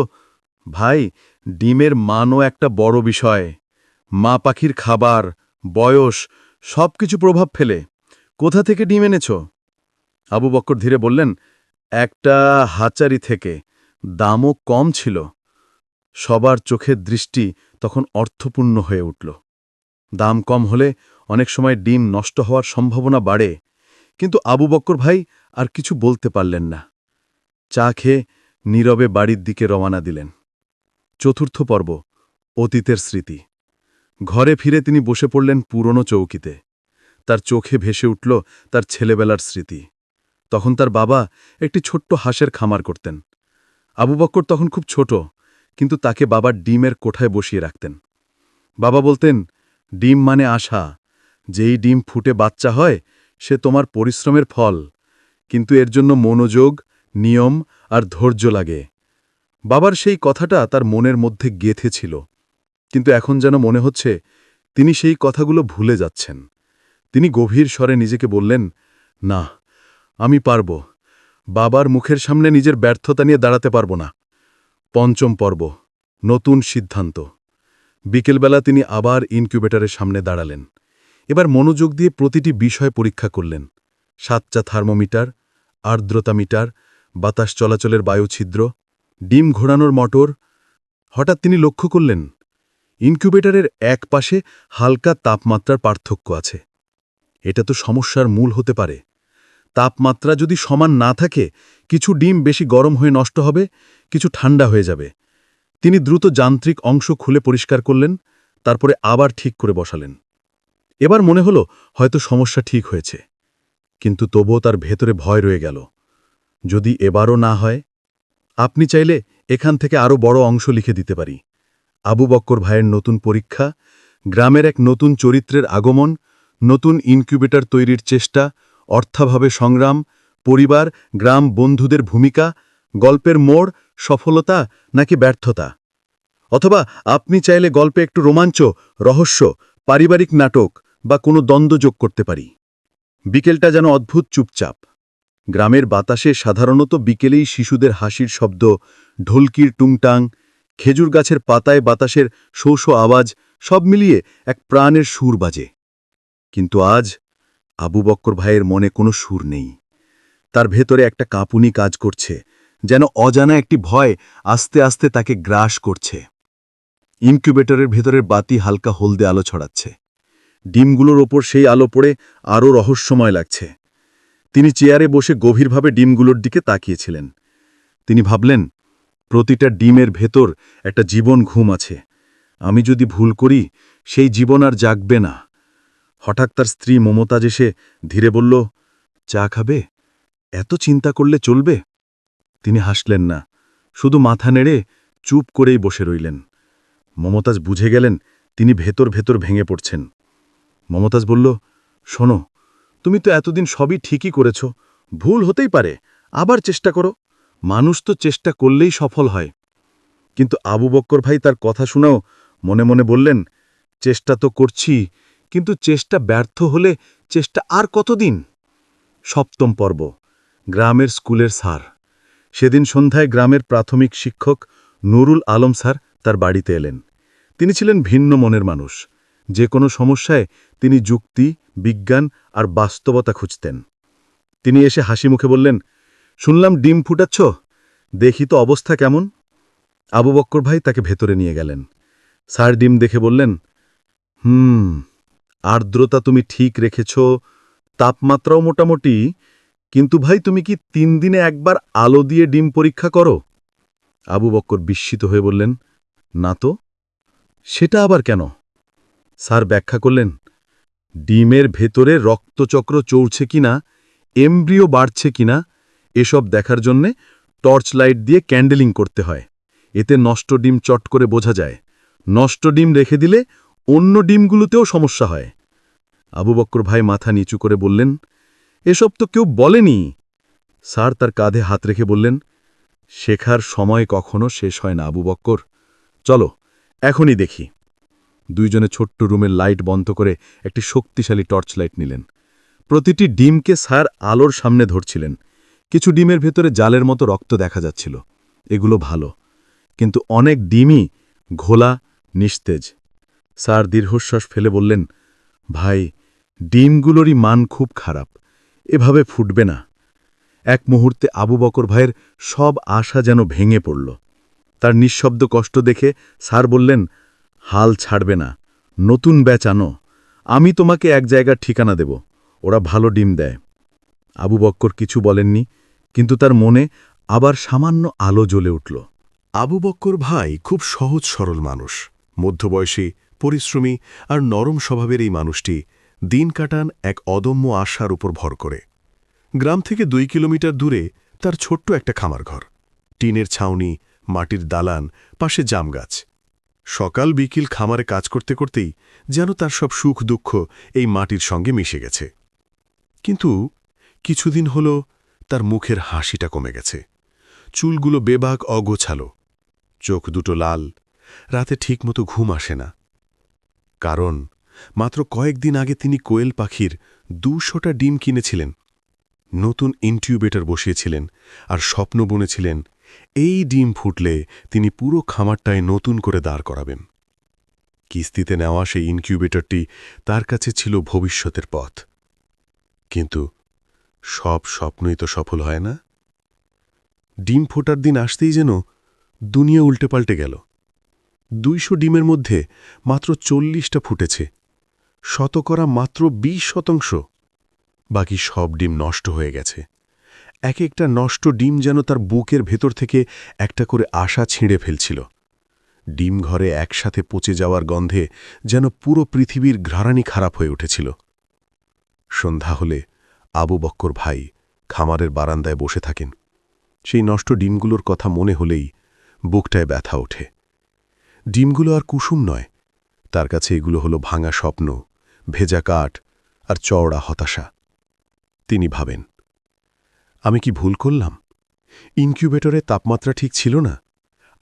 ভাই, ডিমের মানও একটা বড় বিষয়। মা পাখির খাবার, বয়স, সবকিছু প্রভাব ফেলে। কোথা থেকে ডিম এনেছ? আবু বক্কর ধীরে বললেন, একটা হাচারি থেকে, দামও কম ছিল। সবার চোখের দৃষ্টি তখন অর্থপূর্ণ হয়ে উঠল। দাম কম হলে অনেক সময় ডিম নষ্ট হওয়ার সম্ভাবনা বাড়ে। কিন্তু আবু বক্কর ভাই আর কিছু বলতে পারলেন না। চা খেয়ে নীরবে বাড়ির দিকে রওনা দিলেন। চতুর্থ পর্ব, অতীতের স্মৃতি। ঘরে ফিরে তিনি বসে পড়লেন পুরনো চৌকিতে। তার চোখে ভেসে উঠল তার ছেলেবেলার স্মৃতি। তখন তার বাবা একটি ছোট্ট হাঁসের খামার করতেন। আবু বক্কর তখন খুব ছোট, কিন্তু তাকে বাবার ডিমের কোঠায় বসিয়ে রাখতেন। বাবা বলতেন, ডিম মানে আশা। যেই ডিম ফুটে বাচ্চা হয়, সে তোমার পরিশ্রমের ফল। কিন্তু এর জন্য মনোযোগ, নিয়ম আর ধৈর্য লাগে। বাবার সেই কথাটা তার মনের মধ্যে গেঁথে ছিল। কিন্তু এখন যেন মনে হচ্ছে তিনি সেই কথাগুলো ভুলে যাচ্ছেন। তিনি গভীর স্বরে নিজেকে বললেন, না, আমি পারব। বাবার মুখের সামনে নিজের ব্যর্থতা নিয়ে দাঁড়াতে পারব না। পঞ্চম পর্ব, নতুন সিদ্ধান্ত। বিকেলবেলা তিনি আবার ইনকিউবেটরের সামনে দাঁড়ালেন। এবার মনোযোগ দিয়ে প্রতিটি বিষয় পরীক্ষা করলেন। 7টা থার্মোমিটার, আর্দ্রতা মিটার, বাতাস চলাচলের বায়ুছিদ্র, ডিম ঘোরানোর মোটর। হঠাৎ তিনি লক্ষ্য করলেন ইনকিউবেটরের এক পাশে হালকা তাপমাত্রার পার্থক্য আছে। এটা তো সমস্যার মূল হতে পারে। তাপমাত্রা যদি সমান না থাকে, কিছু ডিম বেশি গরম হয়ে নষ্ট হবে, কিছু ঠান্ডা হয়ে যাবে। তিনি দ্রুত যান্ত্রিক অংশ খুলে পরিষ্কার করলেন, তারপরে আবার ঠিক করে বসালেন। এবার মনে হলো হয়তো সমস্যা ঠিক হয়েছে, কিন্তু তবুও তার ভেতরে ভয় রয়ে গেল। যদি এবারও না হয়? আপনি চাইলে এখান থেকে আরও বড় অংশ লিখে দিতে পারি। আবু বক্কর ভাইয়ের নতুন পরীক্ষা, গ্রামের এক নতুন চরিত্রের আগমন, নতুন ইনকিউবেটর তৈরির চেষ্টা, অর্থাভাবে সংগ্রাম, পরিবার, গ্রাম, বন্ধুদের ভূমিকা, গল্পের মোড়, সফলতা নাকি ব্যর্থতা। অথবা আপনি চাইলে গল্পে একটু রোমাঞ্চ, রহস্য, পারিবারিক নাটক বা কোনো দ্বন্দ্ব যোগ করতে পারি। বিকেলটা যেন অদ্ভুত চুপচাপ। গ্রামের বাতাসে সাধারণত বিকেলেই শিশুদের হাসির শব্দ, ঢোলকির টুংটাং, খেজুর গাছের পাতায় বাতাসের শো শো আওয়াজ, সব মিলিয়ে এক প্রাণের সুর বাজে। কিন্তু আজ আবু বক্কর ভাইয়ের মনে কোনো সুর নেই। তার ভেতরে একটা কাঁপুনি কাজ করছে, যেন অজানা একটি ভয় আস্তে আস্তে তাকে গ্রাস করছে। ইনকিউবেটরের ভেতরের বাতি হালকা হলদে আলো ছড়াচ্ছে। ডিমগুলোর ওপর সেই আলো পড়ে আরও রহস্যময় লাগছে। তিনি চেয়ারে বসে গভীরভাবে ডিমগুলোর দিকে তাকিয়েছিলেন। তিনি ভাবলেন, প্রতিটা ডিমের ভেতর একটা জীবন ঘুম আছে। আমি যদি ভুল করি, সেই জীবন আর জাগবে না। হঠাৎ তার স্ত্রী মমতাজ এসে ধীরে বলল, চা খাবে? এত চিন্তা করলে চলবে? তিনি হাসলেন না, শুধু মাথা নেড়ে চুপ করেই বসে রইলেন। মমতাজ বুঝে গেলেন তিনি ভেতর ভেতর ভেঙে পড়ছেন। মমতাজ বলল, শোনো, তুমি তো এতদিন সবই ঠিকই করেছ, ভুল হতেই পারে, আবার চেষ্টা করো। মানুষ তো চেষ্টা করলেই সফল হয়। কিন্তু আবু বক্কর ভাই তার কথা শুনেও মনে মনে বললেন, চেষ্টা তো করছি, কিন্তু চেষ্টা ব্যর্থ হলে চেষ্টা আর কতদিন? সপ্তম পর্ব, গ্রামের স্কুলের স্যার। সেদিন সন্ধ্যায় গ্রামের প্রাথমিক শিক্ষক নুরুল আলম স্যার তার বাড়িতে এলেন। তিনি ছিলেন ভিন্ন মনের মানুষ। যে কোনো সমস্যায় তিনি যুক্তি, বিজ্ঞান আর বাস্তবতা খুঁজতেন। তিনি এসে হাসি মুখে বললেন, শুনলাম ডিম ফুটাচ্ছ, দেখি তো অবস্থা কেমন। আবু বক্কর ভাই তাকে ভেতরে নিয়ে গেলেন। স্যার ডিম দেখে বললেন, আর্দ্রতা তুমি ঠিক রেখেছ, তাপমাত্রাও মোটামুটি, কিন্তু ভাই তুমি কি 3 দিনে একবার আলো দিয়ে ডিম পরীক্ষা করো? আবু বক্কর বিস্মিত হয়ে বললেন, না তো। সেটা আবার কেন? স্যার ব্যাখ্যা করলেন, ডিমের ভেতরে রক্তচক্র চলছে কিনা, এমব্রিও বাড়ছে কিনা, এসব দেখার জন্যে টর্চ লাইট দিয়ে ক্যান্ডেলিং করতে হয়। এতে নষ্ট ডিম চট করে বোঝা যায়। নষ্ট ডিম রেখে দিলে অন্য ডিমগুলোতেও সমস্যা হয়। আবু বক্কর ভাই মাথা নিচু করে বললেন, এসব তো কেউ বলেনি। স্যার তার কাঁধে হাত রেখে বললেন, শেখার সময় কখনো শেষ হয় না আবু বক্কর, চলো এখনই দেখি। দুইজনে ছোট্ট রুমের লাইট বন্ধ করে একটি শক্তিশালী টর্চ লাইট নিলেন। প্রতিটি ডিমকে স্যার আলোর সামনে ধরছিলেন। কিছু ডিমের ভেতরে জালের মতো রক্ত দেখা যাচ্ছিল। এগুলো ভালো, কিন্তু অনেক ডিমই ঘোলা, নিস্তেজ। স্যার দীর্ঘশ্বাস ফেলে বললেন, ভাই, ডিমগুলোরই মান খুব খারাপ, এভাবে ফুটবে না। এক মুহূর্তে আবু বকর ভাইয়ের সব আশা যেন ভেঙে পড়ল। তার নিঃশব্দ কষ্ট দেখে স্যার বললেন, হাল ছাড়বে না, নতুন ব্যাচ আনো, আমি তোমাকে এক জায়গার ঠিকানা দেব, ওরা ভালো ডিম দেয়। আবু বক্কর কিছু বলেননি, কিন্তু তার মনে আবার সামান্য আলো জ্বলে উঠল। আবু বক্কর ভাই খুব সহজ সরল মানুষ, মধ্যবয়সী, পরিশ্রমী আর নরম স্বভাবের এই মানুষটি দিন কাটান এক অদম্য আশার উপর ভর করে। গ্রাম থেকে 2 কিলোমিটার দূরে তার ছোট্ট একটা খামারঘর, টিনের ছাউনি, মাটির দালান, পাশে জাম গাছ। সকাল বিকেল খামারে কাজ করতে করতেই যেন তার সব সুখ দুঃখ এই মাটির সঙ্গে মিশে গেছে। কিন্তু কিছুদিন হল তার মুখের হাসিটা কমে গেছে। চুলগুলো বেবাক অগোছালো, চোখ দুটো লাল, রাতে ঠিকমতো ঘুম আসে না। কারণ মাত্র কয়েকদিন আগে তিনি কোয়েল পাখির 200টা ডিম কিনেছিলেন, নতুন ইনকিউবেটর বসিয়েছিলেন আর স্বপ্ন বুনেছিলেন এই ডিম ফুটলে তিনি পুরো খামারটায় নতুন করে দাঁড় করাবেন। কিস্তিতে নেওয়া সেই ইনকিউবেটরটি তার কাছে ছিল ভবিষ্যতের পথ। কিন্তু সব স্বপ্নই তো সফল হয় না। ডিম ফোটার দিন আসতেই যেন দুনিয়া উল্টে পাল্টে গেল। 200 ডিমের মধ্যে মাত্র 40টা ফুটেছে, শতকরা মাত্র 20%। বাকি সব ডিম নষ্ট হয়ে গেছে। এক একটা নষ্ট ডিম যেন তার বুকের ভেতর থেকে একটা করে আশা ছিঁড়ে ফেলছিল। ডিম ঘরে একসাথে পচে যাওয়ার গন্ধে যেন পুরো পৃথিবীর ঘ্রাণই খারাপ হয়ে উঠেছিল। সন্ধ্যা হলে আবু বক্কর ভাই খামারের বারান্দায় বসে থাকেন। সেই নষ্ট ডিমগুলোর কথা মনে হলেই বুকটায় ব্যথা ওঠে। ডিমগুলো আর কুসুম নয়, তার কাছে এগুলো হলো ভাঙা স্বপ্ন, ভেজা কাঠ আর চওড়া হতাশা। তিনি ভাবেন, আমি কি ভুল করলাম? ইনকিউবেটরে তাপমাত্রা ঠিক ছিল না,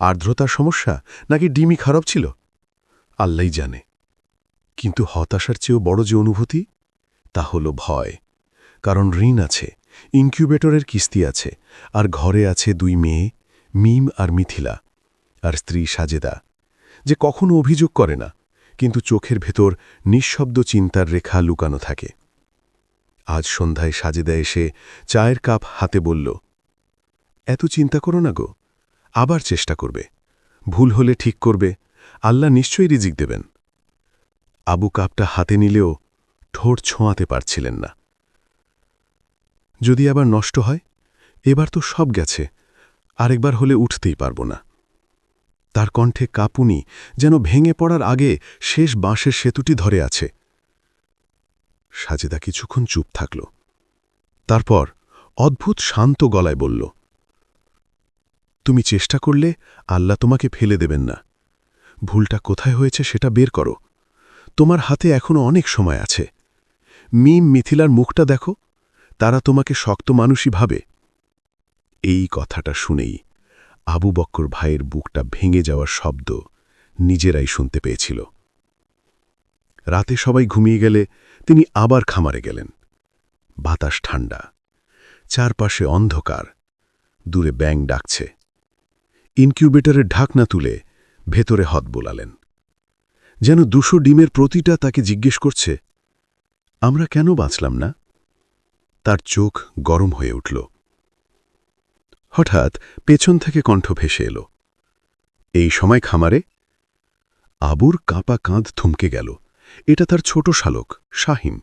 আর্দ্রতার সমস্যা, নাকি ডিমই খারাপ ছিল? আল্লাহই জানে। কিন্তু হতাশার চেয়েও বড় যে অনুভূতি, তা হলো ভয়। কারণ ঋণ আছে, ইনকিউবেটরের কিস্তি আছে, আর ঘরে আছে 2 মেয়ে, মিম আর মিথিলা, আর স্ত্রী সাজেদা, যে কখনো অভিযোগ করে না, কিন্তু চোখের ভেতর নিঃশব্দ চিন্তার রেখা লুকানো থাকে। আজ সন্ধ্যায় সাজেদা এসে চায়ের কাপ হাতে বলল, এত চিন্তা করো না গো, আবার চেষ্টা করবে, ভুল হলে ঠিক করবে, আল্লাহ নিশ্চয়ই রিজিক দেবেন। আবু কাপটা হাতে নিলেও ঠোঁট ছোঁয়াতে পারছিলেন না। যদি আবার নষ্ট হয়, এবার তো সব গেছে, আরেকবার হলে উঠতেই পারব না। তার কণ্ঠে কাঁপুনি যেন ভেঙে পড়ার আগে শেষ বাঁশের সেতুটি ধরে আছে। সাজেদা কিছুক্ষণ চুপ থাকল। তারপর অদ্ভুত শান্ত গলায় বলল, তুমি চেষ্টা করলে আল্লাহ তোমাকে ফেলে দেবেন না। ভুলটা কোথায় হয়েছে সেটা বের করো। তোমার হাতে এখনো অনেক সময় আছে। মিম মিথিলার মুখটা দেখো, তারা তোমাকে শক্ত মানুষই ভাবে। এই কথাটা শুনেই আবু বক্কর ভাইয়ের বুকটা ভেঙে যাওয়ার শব্দ নিজেরাই শুনতে পেয়েছিল। রাতে সবাই ঘুমিয়ে গেলে তিনি আবার খামারে গেলেন। বাতাস ঠান্ডা, চারপাশে অন্ধকার, দূরে ব্যাঙ ডাকছে। ইনকিউবেটরের ঢাকনা তুলে ভেতরে হাত বোলালেন। যেন 200 ডিমের প্রতিটা তাকে জিজ্ঞেস করছে, আমরা কেন বাঁচলাম না? তার চোখ গরম হয়ে উঠল। হঠাৎ পেছন থেকে কণ্ঠ ভেসে এলো, এই সময় খামারে? আবুর কাঁপা কাঁধ থমকে গেল। এটা তার ছোট শালক শাহিন।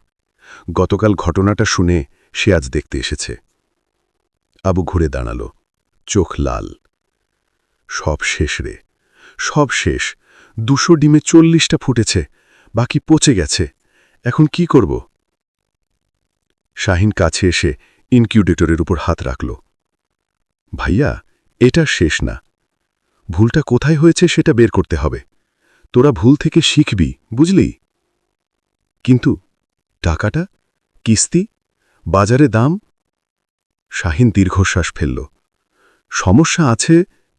গতকাল ঘটনাটা শুনে সে আজ দেখতে এসেছে। আবু ঘুরে দাঁড়াল, চোখ লাল। সব শেষ রে, সব শেষ। 200 ডিমে 40টা ফুটেছে, বাকি পচে গেছে। এখন কি করব? শাহিন কাছে এসে ইনকিউবেটরের উপর হাত রাখল। ভাইয়া, এটা শেষ না। ভুলটা কোথায় হয়েছে সেটা বের করতে হবে। তোরা ভুল থেকে শিখবি, বুঝলি? কিন্তু টাকাটা, কিস্তি, বাজারে দাম? শাহিন দীর্ঘশ্বাস ফেলল। সমস্যা আছে,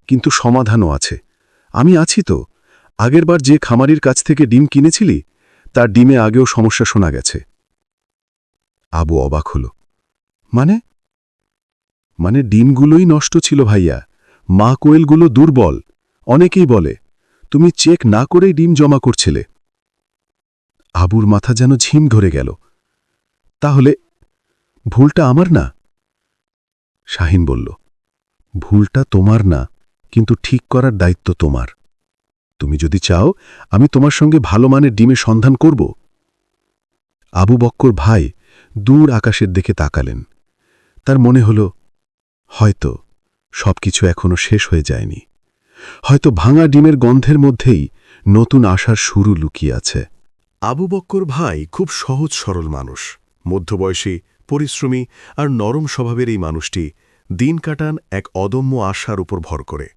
কিন্তু সমাধানও আছে। আমি আছি তো। আগেরবার যে খামারির কাছ থেকে ডিম কিনেছিলি, তার ডিমে আগেও সমস্যা শোনা গেছে। আবু অবাক হল। মানে ডিমগুলোই নষ্ট ছিল ভাইয়া। মা কোয়েলগুলো দুর্বল। অনেকেই বলে তুমি চেক না করেই ডিম জমা করছিলে। আবুর মাথা যেন ঝিম ধরে গেল। তাহলে ভুলটা আমার না? শাহিন বলল, ভুলটা তোমার না, কিন্তু ঠিক করার দায়িত্ব তোমার। তুমি যদি চাও, আমি তোমার সঙ্গে ভালো মানের ডিমের সন্ধান করব। আবু বক্কর ভাই দূর আকাশের দিকে তাকালেন। তার মনে হল, হয়তো সবকিছু এখনো শেষ হয়ে যায়নি। হয়তো ভাঙা ডিমের গন্ধের মধ্যেই নতুন আশার শুরু লুকিয়ে আছে। আবু বক্কর ভাই খুব সহজ সরল মানুষ, মধ্যবয়সী, পরিশ্রমী আর নরম স্বভাবের এই মানুষটি দিন কাটান এক অদম্য আশার উপর ভর করে।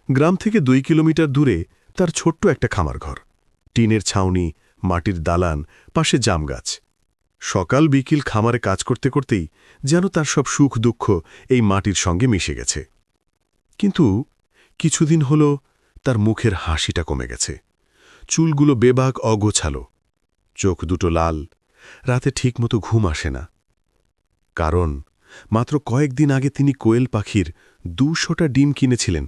গ্রাম থেকে 2 কিলোমিটার দূরে তার ছোট্ট একটা খামারঘর, টিনের ছাউনি, মাটির দালান, পাশে জাম গাছ। সকাল বিকেল খামারে কাজ করতে করতেই যেন তার সব সুখ দুঃখ এই মাটির সঙ্গে মিশে গেছে। কিন্তু কিছুদিন হল তার মুখের হাসিটা কমে গেছে। চুলগুলো বেবাক অগোছালো, চোখ দুটো লাল, রাতে ঠিকমতো ঘুম আসে না। কারণ মাত্র কয়েকদিন আগে তিনি কোয়েল পাখির 200টা ডিম কিনেছিলেন,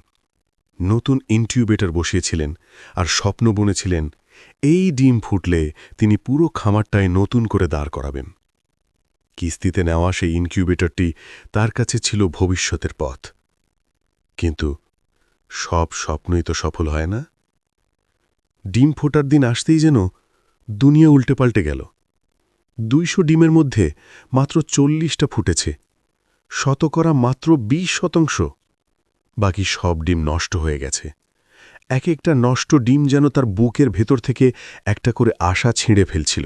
নতুন ইনকিউবেটর বসিয়েছিলেন আর স্বপ্ন বুনেছিলেন এই ডিম ফুটলে তিনি পুরো খামারটায় নতুন করে দাঁড় করাবেন। কিস্তিতে নেওয়া সেই ইনকিউবেটরটি তার কাছে ছিল ভবিষ্যতের পথ। কিন্তু সব স্বপ্নই তো সফল হয় না। ডিম ফোটার দিন আসতেই যেন দুনিয়া উল্টে পাল্টে গেল। 200 ডিমের মধ্যে মাত্র 40টা ফুটেছে, শতকরা মাত্র 20%। বাকি সব ডিম নষ্ট হয়ে গেছে। এক একটা নষ্ট ডিম যেন তার বুকের ভেতর থেকে একটা করে আশা ছিঁড়ে ফেলছিল।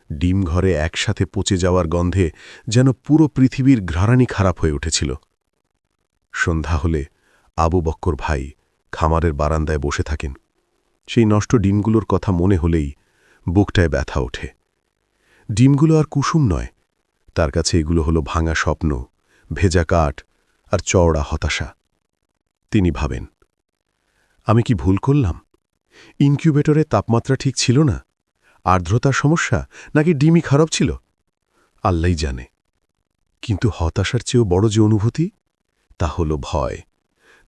ডিম ঘরে একসাথে পচে যাওয়ার গন্ধে যেন পুরো পৃথিবীর ঘ্রাণানি খারাপ হয়ে উঠেছিল। সন্ধ্যা হলে আবু বক্কর ভাই খামারের বারান্দায় বসে থাকেন। সেই নষ্ট ডিমগুলোর কথা মনে হলেই বুকটায় ব্যথা ওঠে। ডিমগুলো আর কুসুম নয়, তার কাছে এগুলো হলো ভাঙা স্বপ্ন, ভেজা কাঠ আর চওড়া হতাশা। তিনি ভাবেন, আমি কি ভুল করলাম? ইনকিউবেটরে তাপমাত্রা ঠিক ছিল না, আর্দ্রতার সমস্যা, নাকি ডিমই খারাপ ছিল? আল্লাহই জানে। কিন্তু হতাশার চেয়েও বড় যে অনুভূতি, তা হলো ভয়।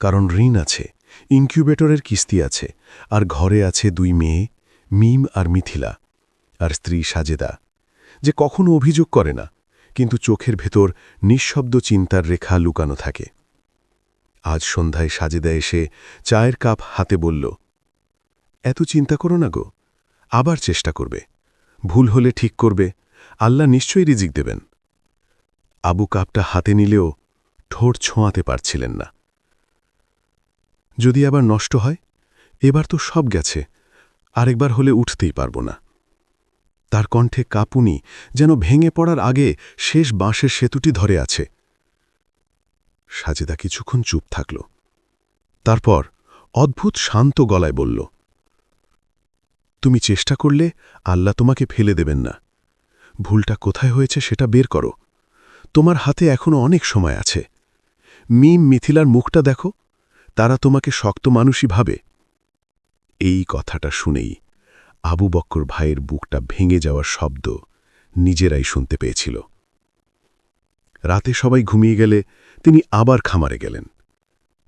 কারণ ঋণ আছে, ইনকিউবেটরের কিস্তি আছে, আর ঘরে আছে 2 মেয়ে, মিম আর মিথিলা, আর স্ত্রী সাজেদা, যে কখনো অভিযোগ করে না, কিন্তু চোখের ভেতর নিঃশব্দ চিন্তার রেখা লুকানো থাকে। আজ সন্ধ্যায় সাজেদা এসে চায়ের কাপ হাতে বলল, এত চিন্তা করো না গো, আবার চেষ্টা করবে, ভুল হলে ঠিক করবে, আল্লাহ নিশ্চয়ই রিজিক দেবেন। আবু কাপটা হাতে নিলেও ঠোঁট ছোঁয়াতে পারছিলেন না। যদি আবার নষ্ট হয়, এবার তো সব গেছে, আরেকবার হলে উঠতেই পারব না। তার কণ্ঠে কাঁপুনি যেন ভেঙে পড়ার আগে শেষ বাঁশের সেতুটি ধরে আছে। সাজেদা কিছুক্ষণ চুপ থাকল। তারপর অদ্ভুত শান্ত গলায় বলল, তুমি চেষ্টা করলে আল্লাহ তোমাকে ফেলে দেবেন না। ভুলটা কোথায় হয়েছে সেটা বের করো। তোমার হাতে এখনো অনেক সময় আছে। মিম মিথিলার মুখটা দেখো, তারা তোমাকে শক্ত মানুষই ভাবে। এই কথাটা শুনেই আবু বক্কর ভাইয়ের বুকটা ভেঙে যাওয়ার শব্দ নিজেরাই শুনতে পেয়েছিল। রাতে সবাই ঘুমিয়ে গেলে তিনি আবার খামারে গেলেন।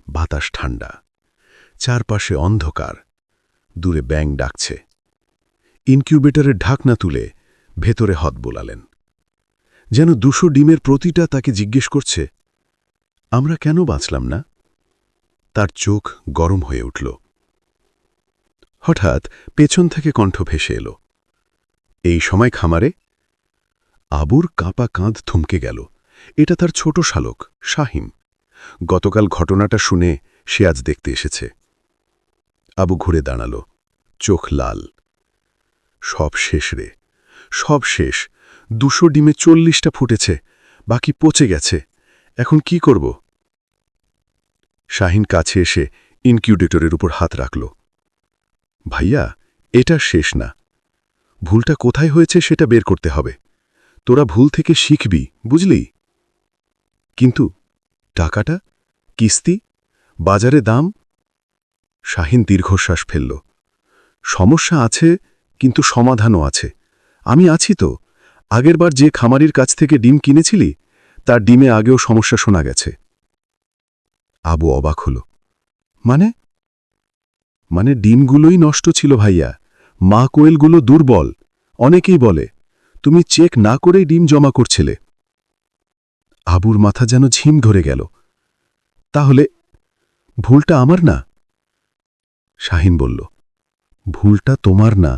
বাতাস ঠান্ডা, চারপাশে অন্ধকার, দূরে ব্যাঙ ডাকছে। ইনকিউবেটরের ঢাকনা তুলে ভেতরে হাত বোলালেন। যেন 200 ডিমের প্রতিটা তাকে জিজ্ঞেস করছে, আমরা কেন বাঁচলাম না? তার চোখ গরম হয়ে উঠল। হঠাৎ পেছন থেকে কণ্ঠ ভেসে এল, এই সময় খামারে? আবুর কাঁপা কাঁধ থমকে গেল। এটা তার ছোট শালক শাহিন। গতকাল ঘটনাটা শুনে সে আজ দেখতে এসেছে। আবু ঘুরে দাঁড়াল, চোখ লাল। সব শেষ রে, সব শেষ। 200 ডিমে 40টা ফুটেছে, বাকি পচে গেছে। এখন কি করব? শাহিন কাছে এসে ইনকিউবেটরের উপর হাত রাখল। ভাইয়া, এটা শেষ না। ভুলটা কোথায় হয়েছে সেটা বের করতে হবে। তোরা ভুল থেকে শিখবি, বুঝলি? কিন্তু টাকাটা, কিস্তি, বাজারে দাম? শাহিন দীর্ঘশ্বাস ফেলল। সমস্যা আছে, কিন্তু সমাধানও আছে। আমি আছি তো। আগেরবার যে খামারির কাছ থেকে ডিম কিনেছিলি, তার ডিমে আগেও সমস্যা শোনা গেছে। আবু অবাক হল। মানে ডিমগুলোই নষ্ট ছিল ভাইয়া। মা কোয়েলগুলো দুর্বল। অনেকেই বলে তুমি চেক না করেই ডিম জমা করছিলে। আবুর মাথা যেন ঝিম ধরে গেল। তাহলে ভুলটা আমার না? শাহিন বলল, ভুলটা তোমার না,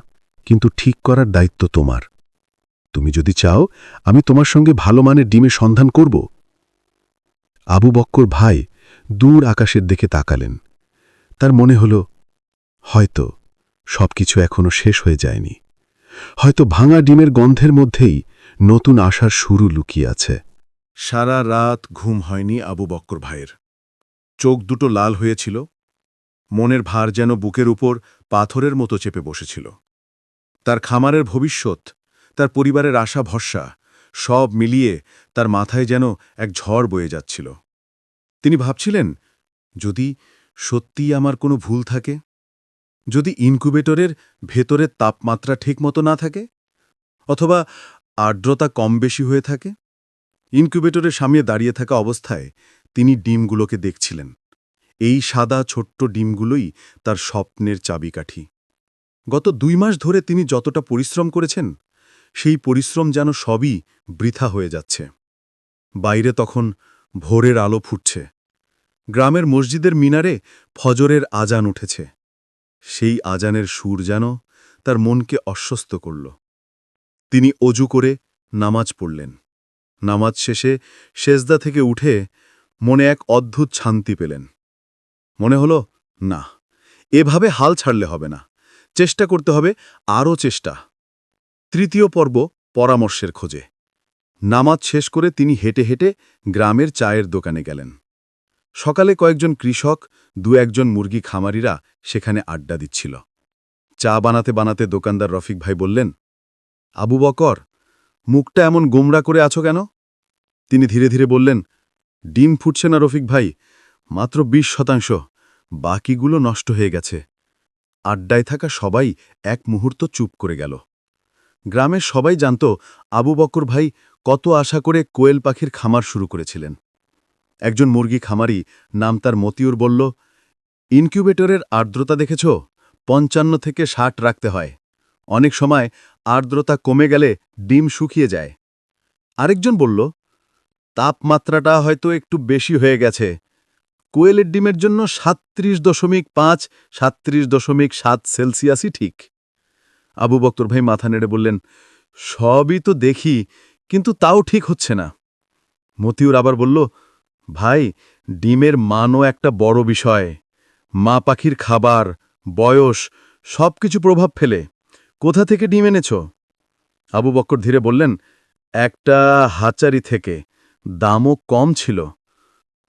কিন্তু ঠিক করার দায়িত্ব তোমার। তুমি যদি চাও, আমি তোমার সঙ্গে ভালো মানের ডিমের সন্ধান করব। আবু বক্কর ভাই দূর আকাশের দিকে তাকালেন। তার মনে হল, হয়তো সবকিছু এখনো শেষ হয়ে যায়নি। হয়তো ভাঙা ডিমের গন্ধের মধ্যেই নতুন আশার শুরু লুকিয়ে আছে। সারা রাত ঘুম হয়নি আবু বক্কর ভাইয়ের। চোখ দুটো লাল হয়েছিল। মনের ভার যেন বুকের উপর পাথরের মতো চেপে বসেছিল। তার খামারের ভবিষ্যৎ, তার পরিবারের আশা ভরসা, সব মিলিয়ে তার মাথায় যেন এক ঝড় বয়ে যাচ্ছিল। তিনি ভাবছিলেন, যদি সত্যিই আমার কোনো ভুল থাকে, যদি ইনকিউবেটরের ভেতরের তাপমাত্রা ঠিকমতো না থাকে, অথবা আর্দ্রতা কম বেশি হয়ে থাকে। ইনকিউবেটরের সামনে দাঁড়িয়ে থাকা অবস্থায় তিনি ডিমগুলোকে দেখছিলেন। এই সাদা ছোট্ট ডিমগুলোই তার স্বপ্নের চাবিকাঠি। গত 2 মাস ধরে তিনি যতটা পরিশ্রম করেছেন, সেই পরিশ্রম যেন সবই বৃথা হয়ে যাচ্ছে। বাইরে তখন ভোরের আলো ফুটছে। গ্রামের মসজিদের মিনারে ফজরের আজান উঠেছে। সেই আজানের সুর যেন তার মনকে অস্বস্ত করল। তিনি অজু করে নামাজ পড়লেন। নামাজ শেষে সেজদা থেকে উঠে মনে এক অদ্ভুত শান্তি পেলেন। মনে হল, না, এভাবে হাল ছাড়লে হবে না, চেষ্টা করতে হবে, আরও চেষ্টা। তৃতীয় পর্ব, পরামর্শের খোঁজে। নামাজ শেষ করে তিনি হেঁটে হেঁটে গ্রামের চায়ের দোকানে গেলেন। সকালে কয়েকজন কৃষক, একজন মুরগি খামারিরা সেখানে আড্ডা দিচ্ছিল। চা বানাতে বানাতে দোকানদার রফিক ভাই বললেন, আবু বকর, মুখটা এমন গোমরা করে আছো কেন? তিনি ধীরে ধীরে বললেন, ডিম ফুটছে না রফিক ভাই, মাত্র 20%, বাকিগুলো নষ্ট হয়ে গেছে। আড্ডায় থাকা সবাই এক মুহূর্ত চুপ করে গেল। গ্রামের সবাই জানত আবু বকর ভাই কত আশা করে কোয়েল পাখির খামার শুরু করেছিলেন। একজন মুরগি খামারি, নাম তার মতিউর, বলল, ইনকিউবেটরের আর্দ্রতা দেখেছ? 55 থেকে 60 রাখতে হয়। অনেক সময় আর্দ্রতা কমে গেলে ডিম শুকিয়ে যায়। আরেকজন বলল, তাপমাত্রাটা হয়তো একটু বেশি হয়ে গেছে। কোয়েলের ডিমের জন্য 37.5, 37.7 সেলসিয়াসই ঠিক। আবু বকর ভাই মাথা নেড়ে বললেন, সবই তো দেখি, কিন্তু তাও ঠিক হচ্ছে না। মতিউর আবার বলল, ভাই, ডিমের মানও একটা বড় বিষয়। মা পাখির খাবার, বয়স, সবকিছু প্রভাব ফেলে। কোথা থেকে ডিম এনেছ? আবু বকর ধীরে বললেন, একটা হাচারি থেকে, দামও কম ছিল।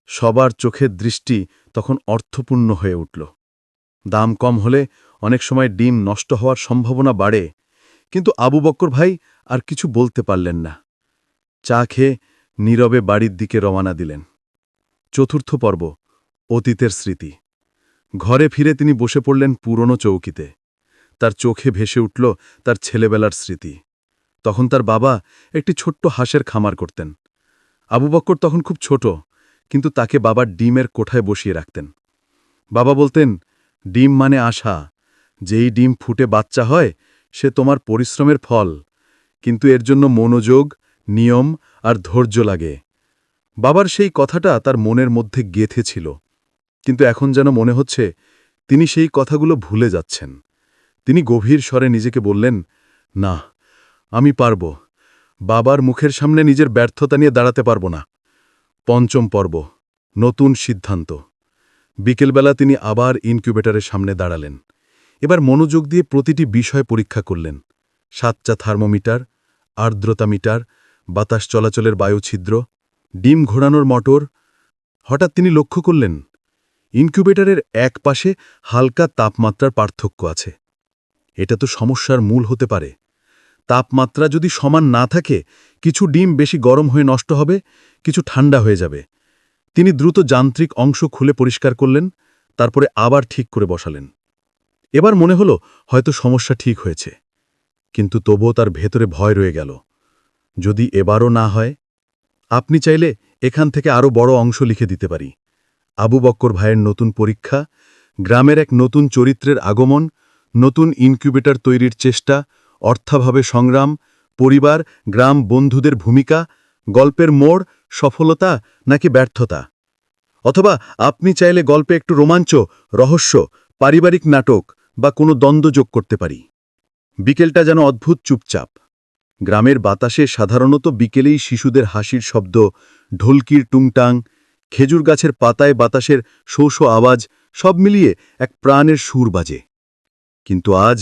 সবার চোখের দৃষ্টি তখন অর্থপূর্ণ হয়ে উঠল। দাম কম হলে অনেক সময় ডিম নষ্ট হওয়ার সম্ভাবনা বাড়ে। কিন্তু আবু বকর ভাই আর কিছু বলতে পারলেন না। চা খেয়ে নীরবে বাড়ির দিকে রওনা দিলেন। চতুর্থ পর্ব, অতীতের স্মৃতি। ঘরে ফিরে তিনি বসে পড়লেন পুরনো চৌকিতে। তার চোখে ভেসে উঠল তার ছেলেবেলার স্মৃতি। তখন তার বাবা একটি ছোট্ট হাঁসের খামার করতেন। আবু বকর তখন খুব ছোট, কিন্তু তাকে বাবার ডিমের কোঠায় বসিয়ে রাখতেন। বাবা বলতেন, ডিম মানে আশা। যেই ডিম ফুটে বাচ্চা হয়, সে তোমার পরিশ্রমের ফল, কিন্তু এর জন্য মনোযোগ, নিয়ম আর ধৈর্য লাগে। বাবার সেই কথাটা তার মনের মধ্যে গেঁথে ছিল, কিন্তু এখন যেন মনে হচ্ছে তিনি সেই কথাগুলো ভুলে যাচ্ছেন। তিনি গভীর স্বরে নিজেকে বললেন, না, আমি পারব। বাবার মুখের সামনে নিজের ব্যর্থতা নিয়ে দাঁড়াতে পারব না। পঞ্চম পর্ব, নতুন সিদ্ধান্ত। বিকেলবেলা তিনি আবার ইনকিউবেটরের সামনে দাঁড়ালেন। এবার মনোযোগ দিয়ে প্রতিটি বিষয় পরীক্ষা করলেন। সাতটা থার্মোমিটার, আর্দ্রতা মিটার, বাতাস চলাচলের বায়ুছিদ্র, ডিম ঘোরানোর মোটর। হঠাৎ তিনি লক্ষ্য করলেন, ইনকিউবেটরের এক পাশে হালকা তাপমাত্রার পার্থক্য আছে। এটা তো সমস্যার মূল হতে পারে। তাপমাত্রা যদি সমান না থাকে, কিছু ডিম বেশি গরম হয়ে নষ্ট হবে, কিছু ঠান্ডা হয়ে যাবে। তিনি দ্রুত যান্ত্রিক অংশ খুলে পরিষ্কার করলেন, তারপরে আবার ঠিক করে বসালেন। এবার মনে হলো হয়তো সমস্যা ঠিক হয়েছে, কিন্তু তবুও তার ভেতরে ভয় রয়ে গেল। যদি এবারও না হয়? আপনি চাইলে এখান থেকে আরও বড় অংশ লিখে দিতে পারি। আবু বক্কর ভাইয়ের নতুন পরীক্ষা, গ্রামের এক নতুন চরিত্রের আগমন, নতুন ইনকিউবেটর তৈরির চেষ্টা, অর্থাভাবে সংগ্রাম, পরিবার, গ্রাম, বন্ধুদের ভূমিকা, গল্পের মোড়, সফলতা নাকি ব্যর্থতা? অথবা আপনি চাইলে গল্পে একটু রোমাঞ্চ, রহস্য, পারিবারিক নাটক বা কোনো দ্বন্দ্ব যোগ করতে পারি। বিকেলটা যেন অদ্ভুত চুপচাপ। গ্রামের বাতাসে সাধারণত বিকেলেই শিশুদের হাসির শব্দ, ঢোলকির টুংটাং, খেজুর গাছের পাতায় বাতাসের শোঁ শোঁ আওয়াজ, সব মিলিয়ে এক প্রাণের সুর বাজে। কিন্তু আজ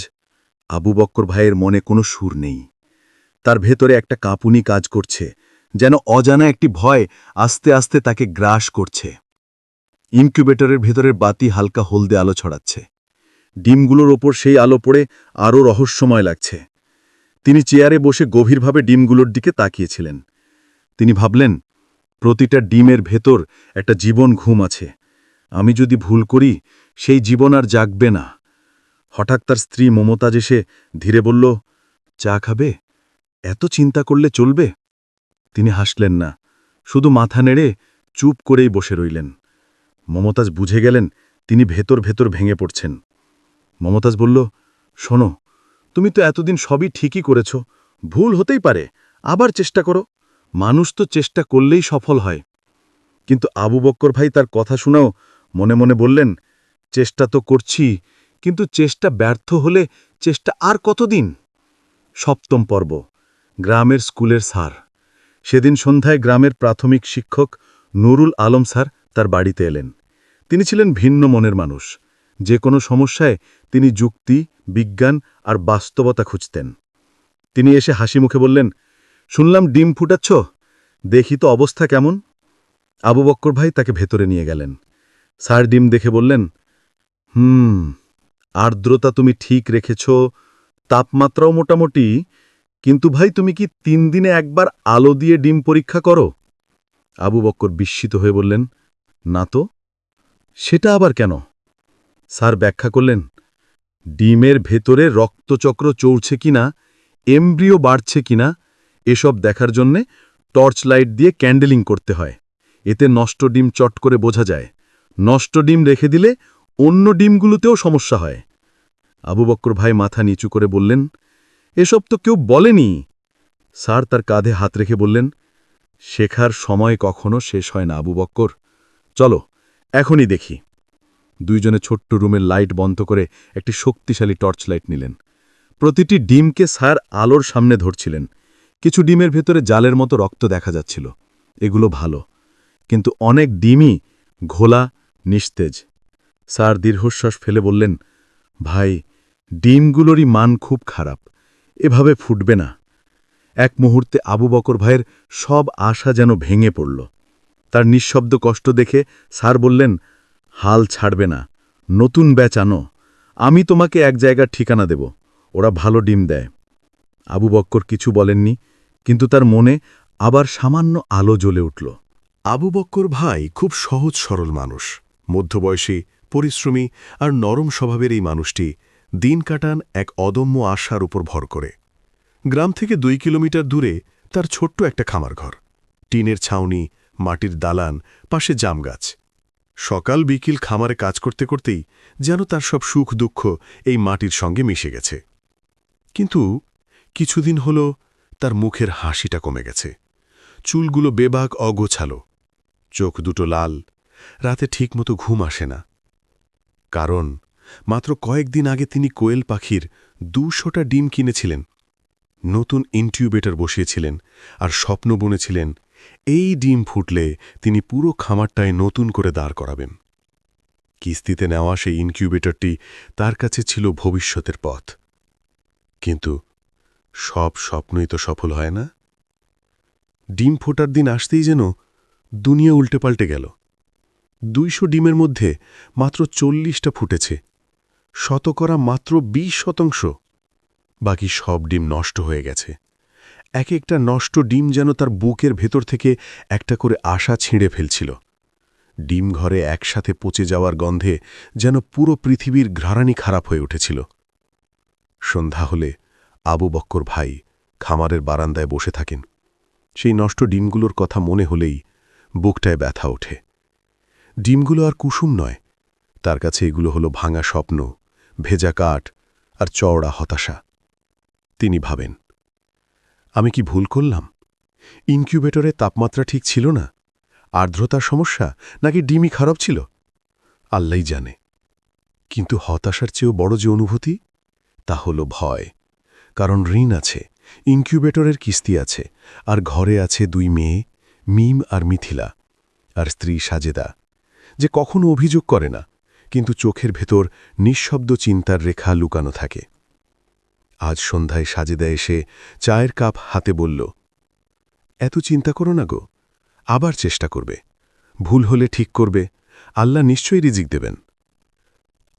আবু বক্কর ভাইয়ের মনে কোনো সুর নেই। তার ভেতরে একটা কাঁপুনি কাজ করছে, যেন অজানা একটি ভয় আস্তে আস্তে তাকে গ্রাস করছে। ইনকিউবেটরের ভেতরের বাতি হালকা হলদে আলো ছড়াচ্ছে। ডিমগুলোর ওপর সেই আলো পড়ে আরও রহস্যময় লাগছে। তিনি চেয়ারে বসে গভীরভাবে ডিমগুলোর দিকে তাকিয়েছিলেন। তিনি ভাবলেন, প্রতিটা ডিমের ভেতর একটা জীবন ঘুম আছে। আমি যদি ভুল করি, সেই জীবন আর জাগবে না। হঠাৎ তার স্ত্রী মমতাজ এসে ধীরে বলল, চা খাবে? এত চিন্তা করলে চলবে? তিনি হাসলেন না, শুধু মাথা নেড়ে চুপ করেই বসে রইলেন। মমতাজ বুঝে গেলেন তিনি ভেতর ভেতর ভেঙে পড়ছেন। মমতাজ বলল, শোনো, তুমি তো এতদিন সবই ঠিকই করেছ, ভুল হতেই পারে, আবার চেষ্টা করো। মানুষ তো চেষ্টা করলেই সফল হয়। কিন্তু আবু বক্কর ভাই তার কথা শুনেও মনে মনে বললেন, চেষ্টা তো করছি, কিন্তু চেষ্টা ব্যর্থ হলে চেষ্টা আর কতদিন? সপ্তম পর্ব, গ্রামের স্কুলের স্যার। সেদিন সন্ধ্যায় গ্রামের প্রাথমিক শিক্ষক নুরুল আলম স্যার তার বাড়িতে এলেন। তিনি ছিলেন ভিন্ন মনের মানুষ। যে কোনো সমস্যায় তিনি যুক্তি, বিজ্ঞান আর বাস্তবতা খুঁজতেন। তিনি এসে হাসি মুখে বললেন, শুনলাম ডিম ফুটাচ্ছ, দেখি তো অবস্থা কেমন। আবু বক্কর ভাই তাকে ভেতরে নিয়ে গেলেন। স্যার ডিম দেখে বললেন, আর্দ্রতা তুমি ঠিক রেখেছ, তাপমাত্রাও মোটামুটি, কিন্তু ভাই তুমি কি 3 দিনে একবার আলো দিয়ে ডিম পরীক্ষা করো? আবু বক্কর বিস্মিত হয়ে বললেন, না তো। সেটা আবার কেন? স্যার ব্যাখ্যা করলেন, ডিমের ভেতরে রক্তচক্র চলছে কিনা, এমব্রিও বাড়ছে কিনা, এসব দেখার জন্যে টর্চ লাইট দিয়ে ক্যান্ডেলিং করতে হয়। এতে নষ্ট ডিম চট করে বোঝা যায়। নষ্ট ডিম রেখে দিলে অন্য ডিমগুলোতেও সমস্যা হয়। আবু বক্কর ভাই মাথা নিচু করে বললেন, এসব তো কেউ বলেনি। স্যার তার কাঁধে হাত রেখে বললেন, শেখার সময় কখনো শেষ হয় না আবু বক্কর। চলো এখনই দেখি। দুইজনে ছোট্ট রুমের লাইট বন্ধ করে একটি শক্তিশালী টর্চ লাইট নিলেন। প্রতিটি ডিমকে স্যার আলোর সামনে ধরছিলেন। কিছু ডিমের ভেতরে জালের মতো রক্ত দেখা যাচ্ছিল। এগুলো ভালো, কিন্তু অনেক ডিমই ঘোলা, নিস্তেজ। স্যার দীর্ঘশ্বাস ফেলে বললেন, ভাই, ডিমগুলোরই মান খুব খারাপ, এভাবে ফুটবে না। এক মুহূর্তে আবু বকর ভাইয়ের সব আশা যেন ভেঙে পড়ল। তার নিঃশব্দ কষ্ট দেখে স্যার বললেন, হাল ছাড়বে না, নতুন ব্যাচ আনো, আমি তোমাকে এক জায়গার ঠিকানা দেব, ওরা ভালো ডিম দেয়। আবু বক্কর কিছু বলেননি, কিন্তু তার মনে আবার সামান্য আলো জ্বলে উঠল। আবু বক্কর ভাই খুব সহজ সরল মানুষ, মধ্যবয়সী, পরিশ্রমী আর নরম স্বভাবের এই মানুষটি দিন কাটান এক অদম্য আশার উপর ভর করে। গ্রাম থেকে 2 কিলোমিটার দূরে তার ছোট্ট একটা খামারঘর, টিনের ছাউনি, মাটির দালান, পাশে জামগাছ। সকাল বিকেল খামারে কাজ করতে করতেই যেন তার সব সুখ দুঃখ এই মাটির সঙ্গে মিশে গেছে। কিন্তু কিছুদিন হল তার মুখের হাসিটা কমে গেছে। চুলগুলো বেবাক অগোছালো, চোখ দুটো লাল, রাতে ঠিকমতো ঘুম আসে না। কারণ মাত্র কয়েকদিন আগে তিনি কোয়েল পাখির 200টা ডিম কিনেছিলেন, নতুন ইনকিউবেটর বসিয়েছিলেন আর স্বপ্ন বুনেছিলেন এই ডিম ফুটলে তিনি পুরো খামারটায় নতুন করে দাঁড় করাবেন। কিস্তিতে নেওয়া সেই ইনকিউবেটরটি তার কাছে ছিল ভবিষ্যতের পথ। কিন্তু সব স্বপ্নই তো সফল হয় না। ডিম ফোটার দিন আসতেই যেন দুনিয়া উল্টে পাল্টে গেল। 200 ডিমের মধ্যে মাত্র 40টা ফুটেছে, শতকরা মাত্র 20%। বাকি সব ডিম নষ্ট হয়ে গেছে। এক একটা নষ্ট ডিম যেন তার বুকের ভেতর থেকে একটা করে আশা ছিঁড়ে ফেলছিল। ডিম ঘরে একসাথে পচে যাওয়ার গন্ধে যেন পুরো পৃথিবীর ঘ্রাণই খারাপ হয়ে উঠেছিল। সন্ধ্যা হলে আবু বক্কর ভাই খামারের বারান্দায় বসে থাকেন। সেই নষ্ট ডিমগুলোর কথা মনে হলেই বুকটায় ব্যথা ওঠে। ডিমগুলো আর কুসুম নয়, তার কাছে এগুলো হলো ভাঙা স্বপ্ন, ভেজা কাঠ আর চওড়া হতাশা। তিনি ভাবেন, আমি কি ভুল করলাম? ইনকিউবেটরের তাপমাত্রা ঠিক ছিল না, আর্দ্রতার সমস্যা, নাকি ডিমই খারাপ ছিল? আল্লাহই জানে। কিন্তু হতাশার চেয়েও বড় যে অনুভূতি, তা হল ভয়। কারণ ঋণ আছে, ইনকিউবেটরের কিস্তি আছে, আর ঘরে আছে 2 মেয়ে, মিম আর মিথিলা, আর স্ত্রী সাজেদা, যে কখনো অভিযোগ করে না, কিন্তু চোখের ভেতর নিঃশব্দ চিন্তার রেখা লুকানো থাকে। আজ সন্ধ্যায় সাজেদা এসে চায়ের কাপ হাতে বলল, এত চিন্তা করো না গো, আবার চেষ্টা করবে, ভুল হলে ঠিক করবে, আল্লাহ নিশ্চয়ই রিজিক দেবেন।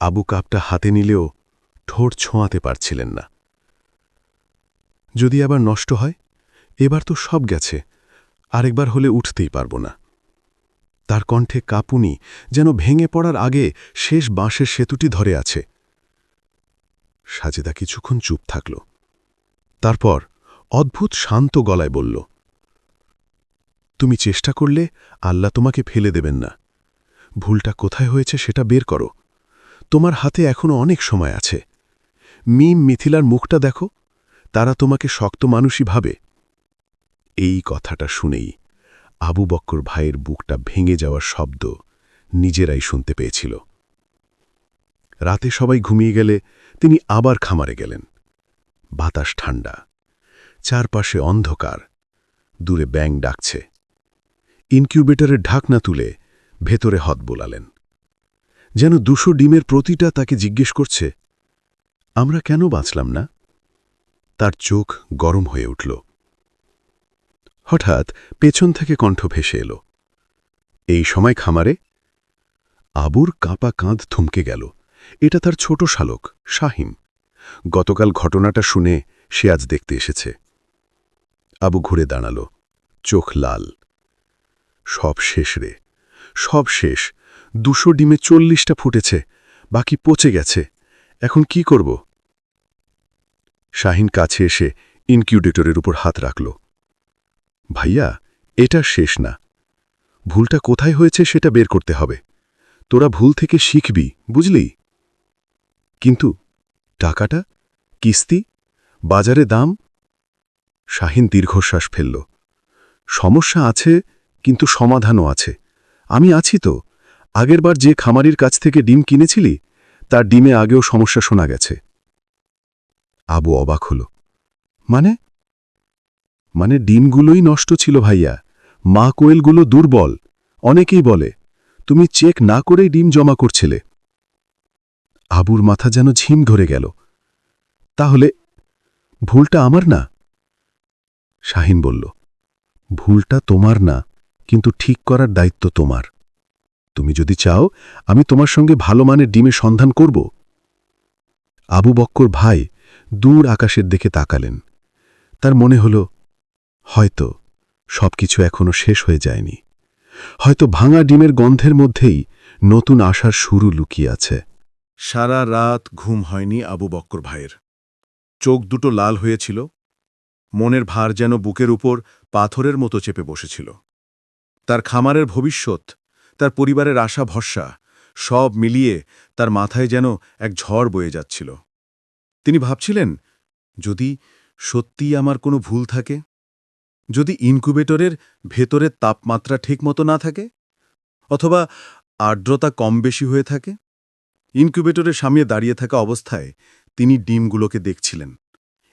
আবু কাপটা হাতে নিলেও ঠোঁট ছোঁয়াতে পারছিলেন না। যদি আবার নষ্ট হয়, এবার তো সব গেছে, আরেকবার হলে উঠতেই পারব না। তার কণ্ঠে কাঁপুনি যেন ভেঙে পড়ার আগে শেষ বাঁশের সেতুটি ধরে আছে। সাজেদা কিছুক্ষণ চুপ থাকল, তারপর অদ্ভুত শান্ত গলায় বলল, তুমি চেষ্টা করলে আল্লাহ তোমাকে ফেলে দেবেন না। ভুলটা কোথায় হয়েছে সেটা বের করো, তোমার হাতে এখনো অনেক সময় আছে। মিম মিথিলার মুখটা দেখো, তারা তোমাকে শক্ত মানুষই ভাবে। এই কথাটা শুনেই আবু বক্কর ভাইয়ের বুকটা ভেঙে যাওয়ার শব্দ নিজেরাই শুনতে পেয়েছিল। রাতে সবাই ঘুমিয়ে গেলে তিনি আবার খামারে গেলেন। বাতাস ঠান্ডা, চারপাশে অন্ধকার, দূরে ব্যাঙ ডাকছে। ইনকিউবেটরের ঢাকনা তুলে ভেতরে হাত বোলালেন। যেন 200 ডিমের প্রতিটা তাকে জিজ্ঞেস করছে, আমরা কেন বাঁচলাম না? তার চোখ গরম হয়ে উঠল। হঠাৎ পেছন থেকে কণ্ঠ ভেসে এলো, এই সময় খামারে? আবুর কাঁপা কাঁধ থমকে গেল। এটা তার ছোট শালক শাহিন। গতকাল ঘটনাটা শুনে সে আজ দেখতে এসেছে। আবু ঘুরে দাঁড়াল, চোখ লাল। সব শেষ রে, সব শেষ। 200 ডিমে 40টা ফুটেছে, বাকি পচে গেছে। এখন কি করব? শাহিন কাছে এসে ইনকিউবেটরের উপর হাত রাখল। ভাইয়া, এটা শেষ না। ভুলটা কোথায় হয়েছে সেটা বের করতে হবে। তোরা ভুল থেকে শিখবি, বুঝলি? কিন্তু টাকাটা, কিস্তি, বাজারে দাম? শাহিন দীর্ঘশ্বাস ফেলল। সমস্যা আছে, কিন্তু সমাধানও আছে। আমি আছি তো। আগেরবার যে খামারির কাছ থেকে ডিম কিনেছিলি, তার ডিমে আগেও সমস্যা শোনা গেছে। আবু অবাক হল। মানে ডিমগুলোই নষ্ট ছিল ভাইয়া। মা কোয়েলগুলো দুর্বল। অনেকেই বলে তুমি চেক না করেই ডিম জমা করছিলে। আবুর মাথা যেন ঝিম ধরে গেল। তাহলে ভুলটা আমার না? শাহিন বলল, ভুলটা তোমার না, কিন্তু ঠিক করার দায়িত্ব তোমার। তুমি যদি চাও, আমি তোমার সঙ্গে ভালো মানের ডিমের সন্ধান করব। আবু বক্কর ভাই দূর আকাশের দিকে তাকালেন। তার মনে হল, হয়তো সবকিছু এখনো শেষ হয়ে যায়নি। হয়তো ভাঙা ডিমের গন্ধের মধ্যেই নতুন আশার শুরু লুকিয়ে আছে। সারা রাত ঘুম হয়নি আবু বক্কর ভাইয়ের। চোখ দুটো লাল হয়েছিল। মনের ভার যেন বুকের উপর পাথরের মতো চেপে বসেছিল। তার খামারের ভবিষ্যৎ, তার পরিবারের আশা ভরসা, সব মিলিয়ে তার মাথায় যেন এক ঝড় বয়ে যাচ্ছিল। তিনি ভাবছিলেন, যদি সত্যিই আমার কোনো ভুল থাকে, যদি ইনকিউবেটরের ভেতরের তাপমাত্রা ঠিকমতো না থাকে, অথবা আর্দ্রতা কম বেশি হয়ে থাকে। ইনকিউবেটরের সামনে দাঁড়িয়ে থাকা অবস্থায় তিনি ডিমগুলোকে দেখছিলেন।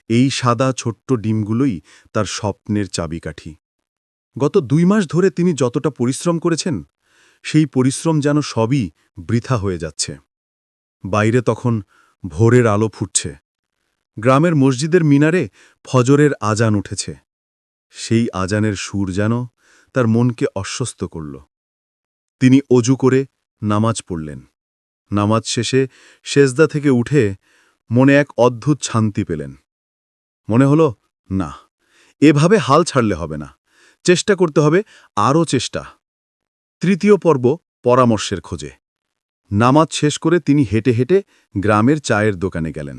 এই সাদা ছোট্ট ডিমগুলোই তার স্বপ্নের চাবিকাঠি। গত 2 মাস ধরে তিনি যতটা পরিশ্রম করেছেন, সেই পরিশ্রম যেন সবই বৃথা হয়ে যাচ্ছে। বাইরে তখন ভোরের আলো ফুটছে। গ্রামের মসজিদের মিনারে ফজরের আজান উঠেছে। সেই আজানের সুর যেন তার মনকে অস্বস্ত করল। তিনি অজু করে নামাজ পড়লেন। নামাজ শেষে সেজদা থেকে উঠে মনে এক অদ্ভুত শান্তি পেলেন। মনে হল, না, এভাবে হাল ছাড়লে হবে না। চেষ্টা করতে হবে, আরও চেষ্টা। 3য় পর্ব, পরামর্শের খোঁজে। নামাজ শেষ করে তিনি হেঁটে হেঁটে গ্রামের চায়ের দোকানে গেলেন।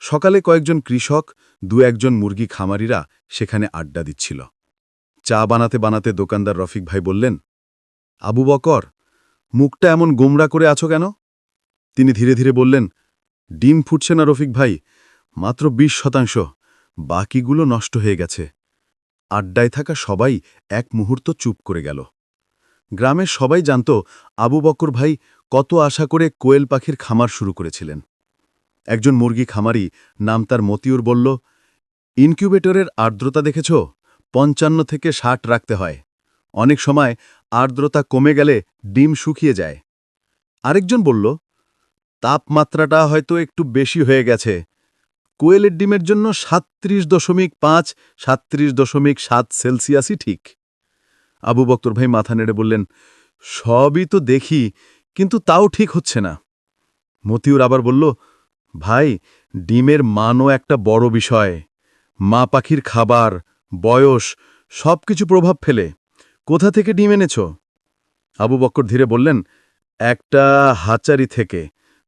সকালে কয়েকজন কৃষক, 2-1জন মুরগি খামারিরা সেখানে আড্ডা দিচ্ছিল। চা বানাতে বানাতে দোকানদার রফিক ভাই বললেন, আবু বকর, মুখটা এমন গোমরা করে আছো কেন? তিনি ধীরে ধীরে বললেন, ডিম ফুটছে না রফিক ভাই, মাত্র 20%, বাকিগুলো নষ্ট হয়ে গেছে। আড্ডায় থাকা সবাই এক মুহূর্ত চুপ করে গেল। গ্রামের সবাই জানত আবু বকর ভাই কত আশা করে কোয়েল পাখির খামার শুরু করেছিলেন। একজন মুরগি খামারি, নাম তার মতিউর, বলল, ইনকিউবেটরের আর্দ্রতা দেখেছ? 55 থেকে 60 রাখতে হয়। অনেক সময় আর্দ্রতা কমে গেলে ডিম শুকিয়ে যায়। আরেকজন বলল, তাপমাত্রাটা হয়তো একটু বেশি হয়ে গেছে। কোয়েলের ডিমের জন্য 37.5, 37.7 সেলসিয়াসই ঠিক। আবু বক্কর ভাই মাথা নেড়ে বললেন, সবই তো দেখি, কিন্তু তাও ঠিক হচ্ছে না। মতিউর আবার বলল, ভাই, ডিমের মানও একটা বড় বিষয়। মা পাখির খাবার, বয়স, সবকিছু প্রভাব ফেলে। কোথা থেকে ডিম এনেছ? আবু বক্কর ধীরে বললেন, একটা হাচারি থেকে।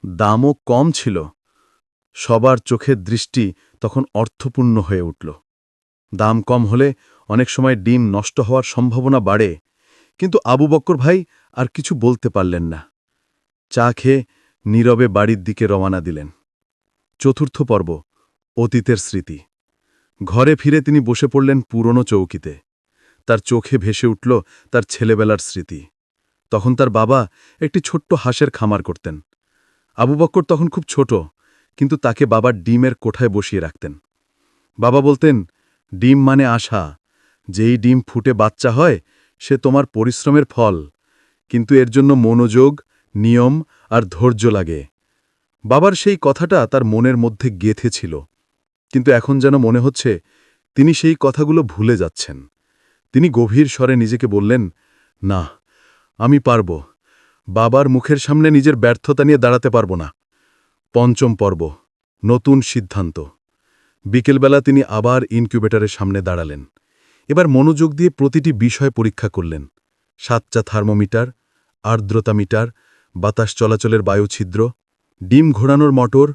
দামও কম ছিল। সবার চোখের দৃষ্টি তখন অর্থপূর্ণ হয়ে উঠল। দাম কম হলে অনেক সময় ডিম নষ্ট হওয়ার সম্ভাবনা বাড়ে। কিন্তু আবু বক্কর ভাই আর কিছু বলতে পারলেন না। চা খেয়ে নীরবে বাড়ির দিকে রওনা দিলেন। 4র্থ পর্ব, অতীতের স্মৃতি। ঘরে ফিরে তিনি বসে পড়লেন পুরনো চৌকিতে। তার চোখে ভেসে উঠল তার ছেলেবেলার স্মৃতি। তখন তার বাবা একটি ছোট্ট হাঁসের খামার করতেন। আবু বক্কর তখন খুব ছোট, কিন্তু তাকে বাবার ডিমের কোঠায় বসিয়ে রাখতেন। বাবা বলতেন, ডিম মানে আশা, যেই ডিম ফুটে বাচ্চা হয় সে তোমার পরিশ্রমের ফল, কিন্তু এর জন্য মনোযোগ, নিয়ম আর ধৈর্য লাগে। বাবার সেই কথাটা তার মনের মধ্যে গেঁথে ছিল, কিন্তু এখন যেন মনে হচ্ছে তিনি সেই কথাগুলো ভুলে যাচ্ছেন। তিনি গভীর স্বরে নিজেকে বললেন, না, আমি পারব। বাবার মুখের সামনে নিজের ব্যর্থতা নিয়ে দাঁড়াতে পারব না। পঞ্চম পর্ব, নতুন সিদ্ধান্ত। বিকেলবেলা তিনি আবার ইনকিউবেটরের সামনে দাঁড়ালেন। এবার মনোযোগ দিয়ে প্রতিটি বিষয় পরীক্ষা করলেন। সাতটা থার্মোমিটার, আর্দ্রতা মিটার, বাতাস চলাচলের বায়ুছিদ্র, ডিম ঘোরানোর মোটর।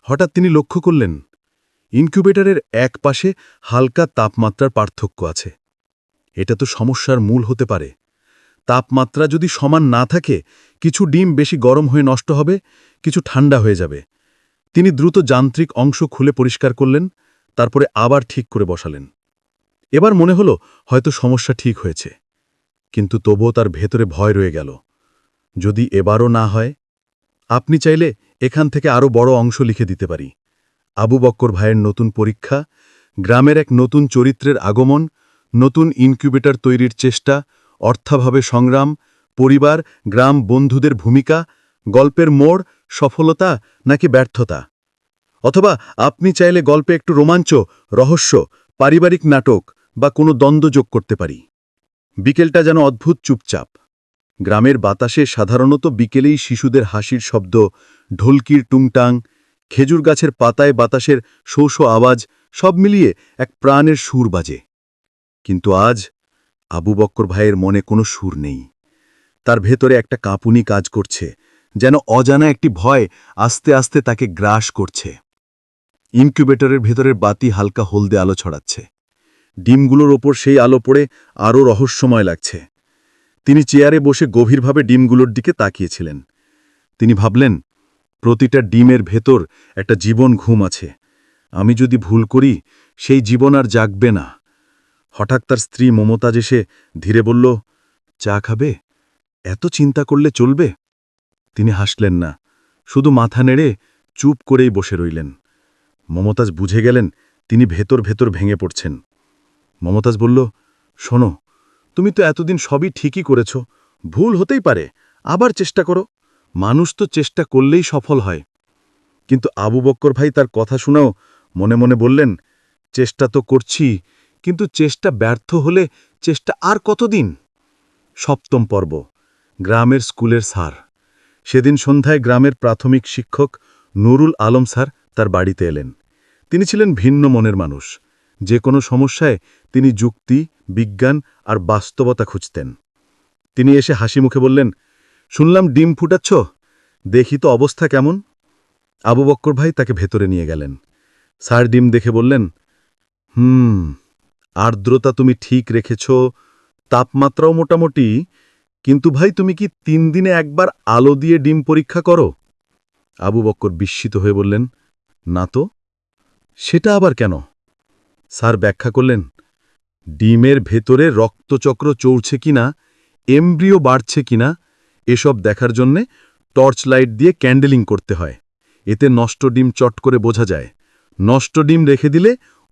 হঠাৎ তিনি লক্ষ্য করলেন, ইনকিউবেটরের এক পাশে হালকা তাপমাত্রার পার্থক্য আছে। এটা তো সমস্যার মূল হতে পারে। তাপমাত্রা যদি সমান না থাকে, কিছু ডিম বেশি গরম হয়ে নষ্ট হবে, কিছু ঠান্ডা হয়ে যাবে। তিনি দ্রুত যান্ত্রিক অংশ খুলে পরিষ্কার করলেন, তারপরে আবার ঠিক করে বসালেন। এবার মনে হলো হয়তো সমস্যা ঠিক হয়েছে, কিন্তু তবুও তার ভেতরে ভয় রয়ে গেল। যদি এবারও না হয়? আপনি চাইলে এখান থেকে আরও বড় অংশ লিখে দিতে পারি। আবু বক্কর ভাইয়ের নতুন পরীক্ষা, গ্রামের এক নতুন চরিত্রের আগমন, নতুন ইনকিউবেটর তৈরির চেষ্টা, অর্থাভাবে সংগ্রাম, পরিবার, গ্রাম, বন্ধুদের ভূমিকা, গল্পের মোড়, সফলতা নাকি ব্যর্থতা। অথবা আপনি চাইলে গল্পে একটু রোমাঞ্চ, রহস্য, পারিবারিক নাটক বা কোনো দ্বন্দ্ব যোগ করতে পারি। বিকেলটা যেন অদ্ভুত চুপচাপ। গ্রামের বাতাসে সাধারণত বিকেলেই শিশুদের হাসির শব্দ, ঢোলকির টুংটাং, খেজুর গাছের পাতায় বাতাসের শোঁ শোঁ আওয়াজ, সব মিলিয়ে এক প্রাণের সুর বাজে। কিন্তু আজ আবু বক্কর ভাইয়ের মনে কোনো সুর নেই। তার ভেতরে একটা কাঁপুনি কাজ করছে, যেন অজানা একটি ভয় আস্তে আস্তে তাকে গ্রাস করছে। ইনকিউবেটরের ভেতরের বাতি হালকা হলদে আলো ছড়াচ্ছে। ডিমগুলোর ওপর সেই আলো পড়ে আরও রহস্যময় লাগছে। তিনি চেয়ারে বসে গভীরভাবে ডিমগুলোর দিকে তাকিয়েছিলেন। তিনি ভাবলেন, প্রতিটা ডিমের ভেতর একটা জীবন ঘুম আছে। আমি যদি ভুল করি, সেই জীবন আর জাগবে না। হঠাৎ তার স্ত্রী মমতাজ এসে ধীরে বলল, চা খাবে? এত চিন্তা করলে চলবে? তিনি হাসলেন না, শুধু মাথা নেড়ে চুপ করেই বসে রইলেন। মমতাজ বুঝে গেলেন তিনি ভেতর ভেতর ভেঙে পড়ছেন। মমতাজ বলল, শোনো, তুমি তো এতদিন সবই ঠিকই করেছ, ভুল হতেই পারে, আবার চেষ্টা করো। মানুষ তো চেষ্টা করলেই সফল হয়। কিন্তু আবু বক্কর ভাই তার কথা শুনেও মনে মনে বললেন, চেষ্টা তো করছি, কিন্তু চেষ্টা ব্যর্থ হলে চেষ্টা আর কতদিন? সপ্তম পর্ব, গ্রামের স্কুলের স্যার। সেদিন সন্ধ্যায় গ্রামের প্রাথমিক শিক্ষক নুরুল আলম স্যার তার বাড়িতে এলেন। তিনি ছিলেন ভিন্ন মনের মানুষ। যে কোনো সমস্যায় তিনি যুক্তি, বিজ্ঞান আর বাস্তবতা খুঁজতেন। তিনি এসে হাসি মুখে বললেন, শুনলাম ডিম ফুটাচ্ছ, দেখি তো অবস্থা কেমন। আবু বক্কর ভাই তাকে ভেতরে নিয়ে গেলেন। স্যার ডিম দেখে বললেন, আর্দ্রতা তুমি ঠিক রেখেছ, তাপমাত্রাও মোটামুটি, কিন্তু ভাই তুমি কি 3 দিনে একবার আলো দিয়ে ডিম পরীক্ষা করো? আবু বক্কর বিস্মিত হয়ে বললেন, না তো। সেটা আবার কেন? স্যার ব্যাখ্যা করলেন, ডিমের ভেতরে রক্তচক্র চলছে কিনা, এমব্রিও বাড়ছে কিনা, এসব দেখার জন্যে টর্চ লাইট দিয়ে ক্যান্ডেলিং করতে হয়। এতে নষ্ট ডিম চট করে বোঝা যায়। নষ্ট ডিম রেখে দিলে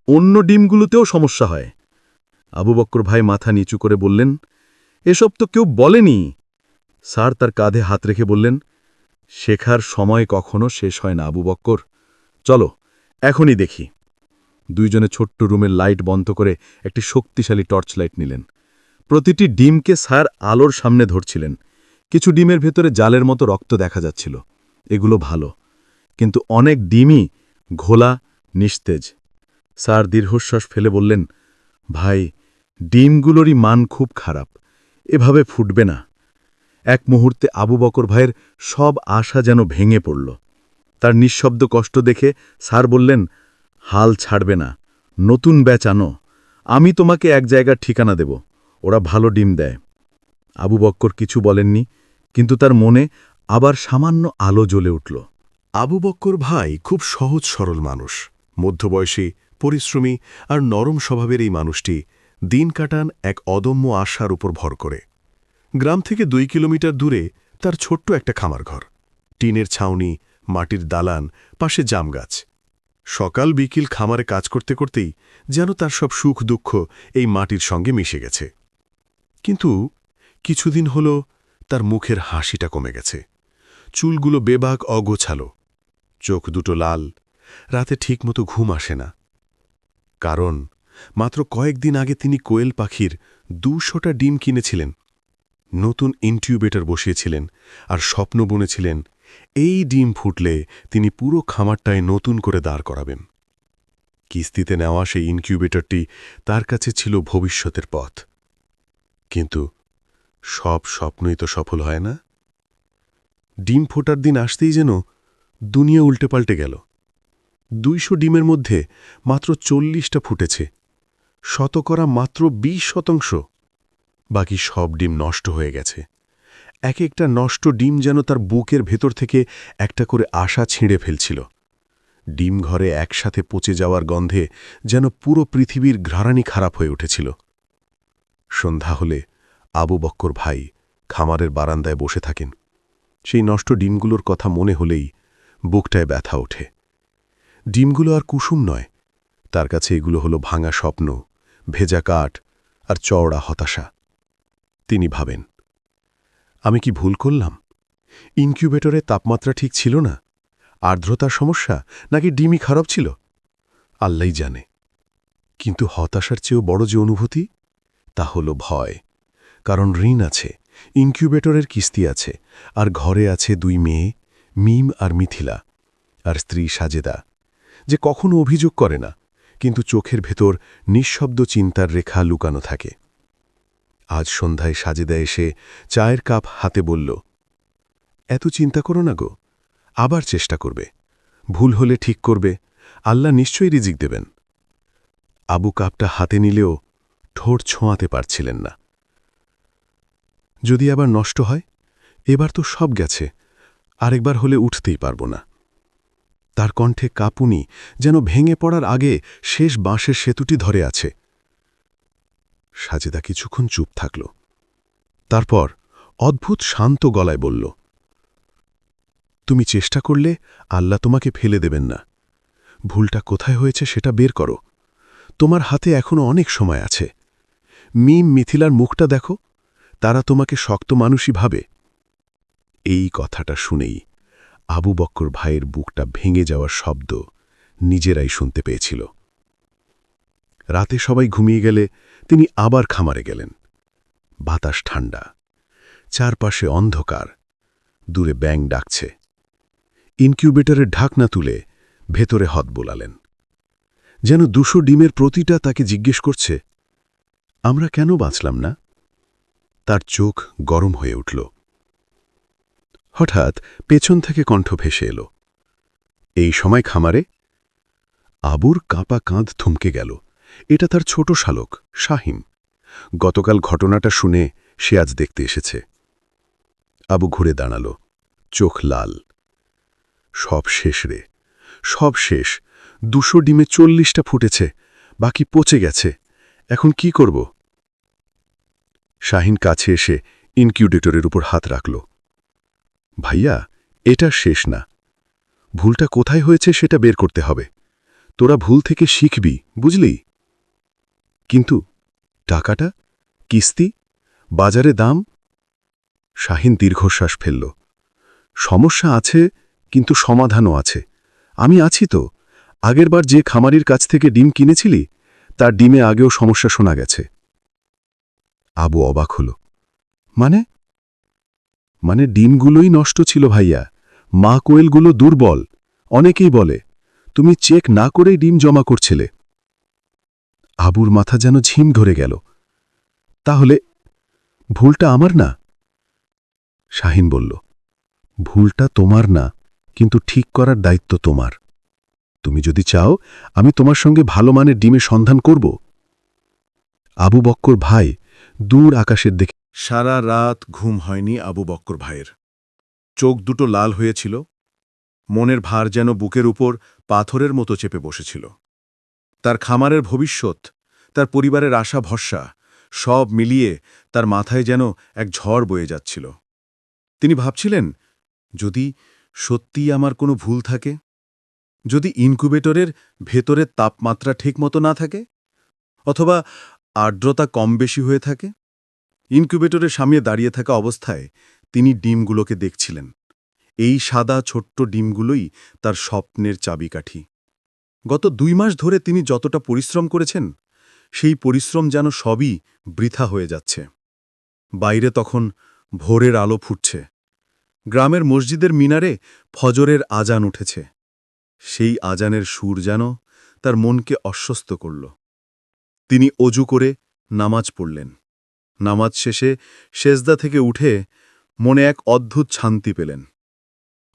অন্য ডিমগুলোতেও সমস্যা হয়। আবু বক্কর ভাই মাথা নিচু করে বললেন, এসব তো কেউ বলেনি। স্যার তার কাঁধে হাত রেখে বললেন, শেখার সময় কখনো শেষ হয় না আবু বক্কর। চলো, এখনই দেখি। দুইজনে ছোট্ট রুমের লাইট বন্ধ করে একটি শক্তিশালী টর্চ লাইট নিলেন। প্রতিটি ডিমকে স্যার আলোর সামনে ধরছিলেন। কিছু ডিমের ভেতরে জালের মতো রক্ত দেখা যাচ্ছিল। এগুলো ভালো, কিন্তু অনেক ডিমই ঘোলা, নিস্তেজ। স্যার দীর্ঘশ্বাস ফেলে বললেন, ভাই, ডিমগুলোরই মান খুব খারাপ, এভাবে ফুটবে না। এক মুহূর্তে আবু বকর ভাইয়ের সব আশা যেন ভেঙে পড়ল। তার নিঃশব্দ কষ্ট দেখে স্যার বললেন, হাল ছাড়বে না, নতুন ব্যাচ আনো, আমি তোমাকে এক জায়গার ঠিকানা দেব, ওরা ভালো ডিম দেয়। আবু বক্কর কিছু বলেননি, কিন্তু তার মনে আবার সামান্য আলো জ্বলে উঠল। আবু বক্কর ভাই খুব সহজ সরল মানুষ, মধ্যবয়সী, পরিশ্রমী আর নরম স্বভাবের এই মানুষটি দিন কাটান এক অদম্য আশার উপর ভর করে। গ্রাম থেকে 2 কিলোমিটার দূরে তার ছোট্ট একটা খামার ঘর, টিনের ছাউনি, মাটির দালান, পাশে জাম গাছ। সকাল বিকেল খামারে কাজ করতে করতেই যেন তার সব সুখ দুঃখ এই মাটির সঙ্গে মিশে গেছে। কিন্তু কিছুদিন হল তার মুখের হাসিটা কমে গেছে। চুলগুলো বেবাক অগোছালো, চোখ দুটো লাল, রাতে ঠিকমতো ঘুম আসে না। কারণ মাত্র কয়েকদিন আগে তিনি কোয়েল পাখির 200টা ডিম কিনেছিলেন, নতুন ইনকিউবেটর বসিয়েছিলেন আর স্বপ্ন বুনেছিলেন এই ডিম ফুটলে তিনি পুরো খামারটায় নতুন করে দাঁড় করাবেন। কিস্তিতে নেওয়া সেই ইনকিউবেটরটি তার কাছে ছিল ভবিষ্যতের পথ। কিন্তু সব স্বপ্নই তো সফল হয় না। ডিম ফোটার দিন আসতেই যেন দুনিয়া উল্টে পাল্টে গেল। 200 ডিমের মধ্যে মাত্র 40টা ফুটেছে, শতকরা মাত্র 20%। বাকি সব ডিম নষ্ট হয়ে গেছে। এক একটা নষ্ট ডিম যেন তার বুকের ভেতর থেকে একটা করে আশা ছিঁড়ে ফেলছিল। ডিম ঘরে একসাথে পচে যাওয়ার গন্ধে যেন পুরো পৃথিবীর ঘ্রাণানি খারাপ হয়ে উঠেছিল। সন্ধ্যা হলে আবু বক্কর ভাই খামারের বারান্দায় বসে থাকেন। সেই নষ্ট ডিমগুলোর কথা মনে হলেই বুকটায় ব্যথা ওঠে। ডিমগুলো আর কুসুম নয়, তার কাছে এগুলো হলো ভাঙা স্বপ্ন, ভেজা কাঠ আর চওড়া হতাশা। তিনি ভাবেন, আমি কি ভুল করলাম? ইনকিউবেটরের তাপমাত্রা ঠিক ছিল না, আর্দ্রতার সমস্যা, নাকি ডিমই খারাপ ছিল? আল্লাহই জানে। কিন্তু হতাশার চেয়েও বড় যে অনুভূতি, তা হল ভয়। কারণ ঋণ আছে, ইনকিউবেটরের কিস্তি আছে, আর ঘরে আছে 2 মেয়ে, মিম আর মিথিলা, আর স্ত্রী সাজেদা, যে কখনো অভিযোগ করে না, কিন্তু চোখের ভেতর নিঃশব্দ চিন্তার রেখা লুকানো থাকে। আজ সন্ধ্যায় সাজেদা এসে চায়ের কাপ হাতে বলল, এত চিন্তা করো না গো, আবার চেষ্টা করবে, ভুল হলে ঠিক করবে, আল্লাহ নিশ্চয়ই রিজিক দেবেন। আবু কাপটা হাতে নিলেও ঠোঁট ছোঁয়াতে পারছিলেন না। যদি আবার নষ্ট হয়, এবার তো সব গেছে, আরেকবার হলে উঠতেই পারব না। তার কণ্ঠে কাঁপুনি যেন ভেঙে পড়ার আগে শেষ বাঁশের সেতুটি ধরে আছে। সাজেদা কিছুক্ষণ চুপ থাকল, তারপর অদ্ভুত শান্ত গলায় বলল, তুমি চেষ্টা করলে আল্লাহ তোমাকে ফেলে দেবেন না। ভুলটা কোথায় হয়েছে সেটা বের করো, তোমার হাতে এখনো অনেক সময় আছে। মিম মিথিলার মুখটা দেখো, তারা তোমাকে শক্ত মানুষই ভাবে। এই কথাটা শুনেই আবু বক্কর ভাইয়ের বুকটা ভেঙে যাওয়ার শব্দ নিজেরাই শুনতে পেয়েছিল। রাতে সবাই ঘুমিয়ে গেলে তিনি আবার খামারে গেলেন। বাতাস ঠান্ডা, চারপাশে অন্ধকার, দূরে ব্যাঙ ডাকছে। ইনকিউবেটরের ঢাকনা তুলে ভেতরে হাত বোলালেন, যেন 200 ডিমের প্রতিটা তাকে জিজ্ঞেস করছে, আমরা কেন বাঁচলাম না? তার চোখ গরম হয়ে উঠল। হঠাৎ পেছন থেকে কণ্ঠ ভেসে এলো, এই সময় খামারে? আবুর কাঁপা কাঁধ থমকে গেল। এটা তার ছোট শালক শাহিম। গতকাল ঘটনাটা শুনে সে আজ দেখতে এসেছে। আবু ঘুরে দাঁড়াল, চোখ লাল। সব শেষ রে, সব শেষ। 200 ডিমে 40টা ফুটেছে, বাকি পচে গেছে। এখন কি করব? শাহিন কাছে এসে ইনকিউবেটরের উপর হাত রাখল। ভাইয়া, এটা শেষ না। ভুলটা কোথায় হয়েছে সেটা বের করতে হবে। তোরা ভুল থেকে শিখবি, বুঝলি? কিন্তু টাকাটা, কিস্তি, বাজারে দাম? শাহিন দীর্ঘশ্বাস ফেলল। সমস্যা আছে, কিন্তু সমাধানও আছে। আমি আছি তো। আগেরবার যে খামারির কাছ থেকে ডিম কিনেছিলি, তার ডিমে আগেও সমস্যা শোনা গেছে। আবু অবাক হল। মানে ডিমগুলোই নষ্ট ছিল ভাইয়া। মা কোয়েলগুলো দুর্বল। অনেকেই বলে তুমি চেক না করেই ডিম জমা করছিলে। আবুর মাথা যেন ঝিম ধরে গেল। তাহলে ভুলটা আমার না? শাহিন বলল, ভুলটা তোমার না, কিন্তু ঠিক করার দায়িত্ব তোমার। তুমি যদি চাও, আমি তোমার সঙ্গে ভালো মানের ডিমের সন্ধান করব। আবু বক্কর ভাই দূর আকাশের দিকে। সারা রাত ঘুম হয়নি আবু বক্কর ভাইয়ের। চোখ দুটো লাল হয়েছিল, মনের ভার যেন বুকের উপর পাথরের মতো চেপে বসেছিল। তার খামারের ভবিষ্যৎ, তার পরিবারের আশা ভরসা সব মিলিয়ে তার মাথায় যেন এক ঝড় বয়ে যাচ্ছিল। তিনি ভাবছিলেন, যদি সত্যিই আমার কোনো ভুল থাকে, যদি ইনকিউবেটরের ভেতরের তাপমাত্রা ঠিকমতো না থাকে, অথবা আর্দ্রতা কম বেশি হয়ে থাকে। ইনকিউবেটরের সামনে দাঁড়িয়ে থাকা অবস্থায় তিনি ডিমগুলোকে দেখছিলেন। এই সাদা ছোট্ট ডিমগুলোই তার স্বপ্নের চাবিকাঠি। গত 2 মাস ধরে তিনি যতটা পরিশ্রম করেছেন, সেই পরিশ্রম যেন সবই বৃথা হয়ে যাচ্ছে। বাইরে তখন ভোরের আলো ফুটছে। গ্রামের মসজিদের মিনারে ফজরের আজান উঠেছে। সেই আজানের সুর যেন তার মনকে অস্বস্ত করল। তিনি অজু করে নামাজ পড়লেন। নামাজ শেষে সেজদা থেকে উঠে মনে এক অদ্ভুত শান্তি পেলেন।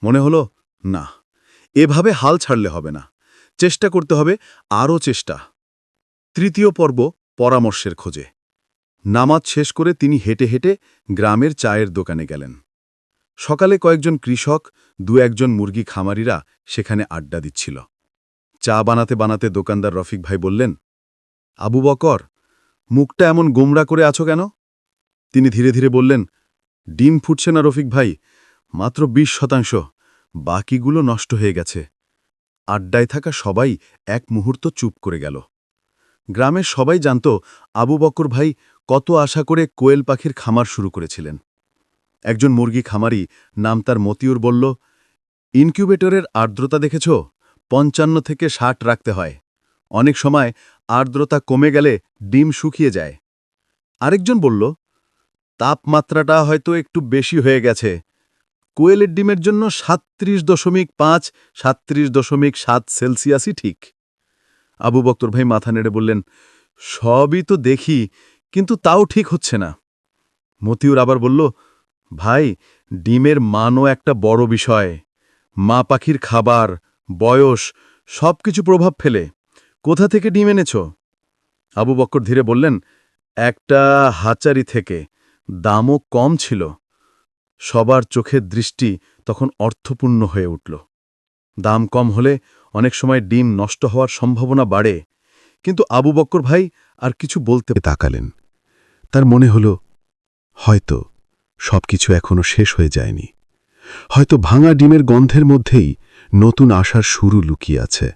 মনে হল, না, এভাবে হাল ছাড়লে হবে না, চেষ্টা করতে হবে, আরও চেষ্টা। তৃতীয় পর্ব, পরামর্শের খোঁজে। নামাজ শেষ করে তিনি হেঁটে হেঁটে গ্রামের চায়ের দোকানে গেলেন। সকালে কয়েকজন কৃষক, 2-1জন মুরগি খামারিরা সেখানে আড্ডা দিচ্ছিল। চা বানাতে বানাতে দোকানদার রফিক ভাই বললেন, আবু বকর, মুখটা এমন গোমরা করে আছো কেন? তিনি ধীরে ধীরে বললেন, ডিম ফুটছে না রফিক ভাই, মাত্র 20%, বাকিগুলো নষ্ট হয়ে গেছে। আড্ডায় থাকা সবাই এক মুহূর্ত চুপ করে গেল। গ্রামের সবাই জানত আবু বকর ভাই কত আশা করে কোয়েল পাখির খামার শুরু করেছিলেন। একজন মুরগি খামারি, নাম তার মতিউর, বলল, ইনকিউবেটরের আর্দ্রতা দেখেছ? 55 থেকে 60 রাখতে হয়। অনেক সময় আর্দ্রতা কমে গেলে ডিম শুকিয়ে যায়। আরেকজন বলল, তাপমাত্রাটা হয়তো একটু বেশি হয়ে গেছে। কোয়েলের ডিমের জন্য 37.5, 37.7 সেলসিয়াসই ঠিক। আবু বকর ভাই মাথা নেড়ে বললেন, সবই তো দেখি, কিন্তু তাও ঠিক হচ্ছে না। মতিউর আবার বলল, ভাই, ডিমের মানও একটা বড় বিষয়। মা পাখির খাবার, বয়স, সবকিছু প্রভাব ফেলে। কোথা থেকে ডিম এনেছ? আবু বকর ধীরে বললেন, একটা হাচারি থেকে, দামও কম ছিল। সবার চোখের দৃষ্টি তখন অর্থপূর্ণ হয়ে উঠল। দাম কম হলে অনেক সময় ডিম নষ্ট হওয়ার সম্ভাবনা বাড়ে। কিন্তু আবু বকর ভাই আর কিছু বলতে তাকালেন। তার মনে হল, হয়তো সবকিছু এখনো শেষ হয়ে যায়নি। হয়তো ভাঙা ডিমের গন্ধের মধ্যেই নতুন আশার শুরু লুকিয়ে আছে।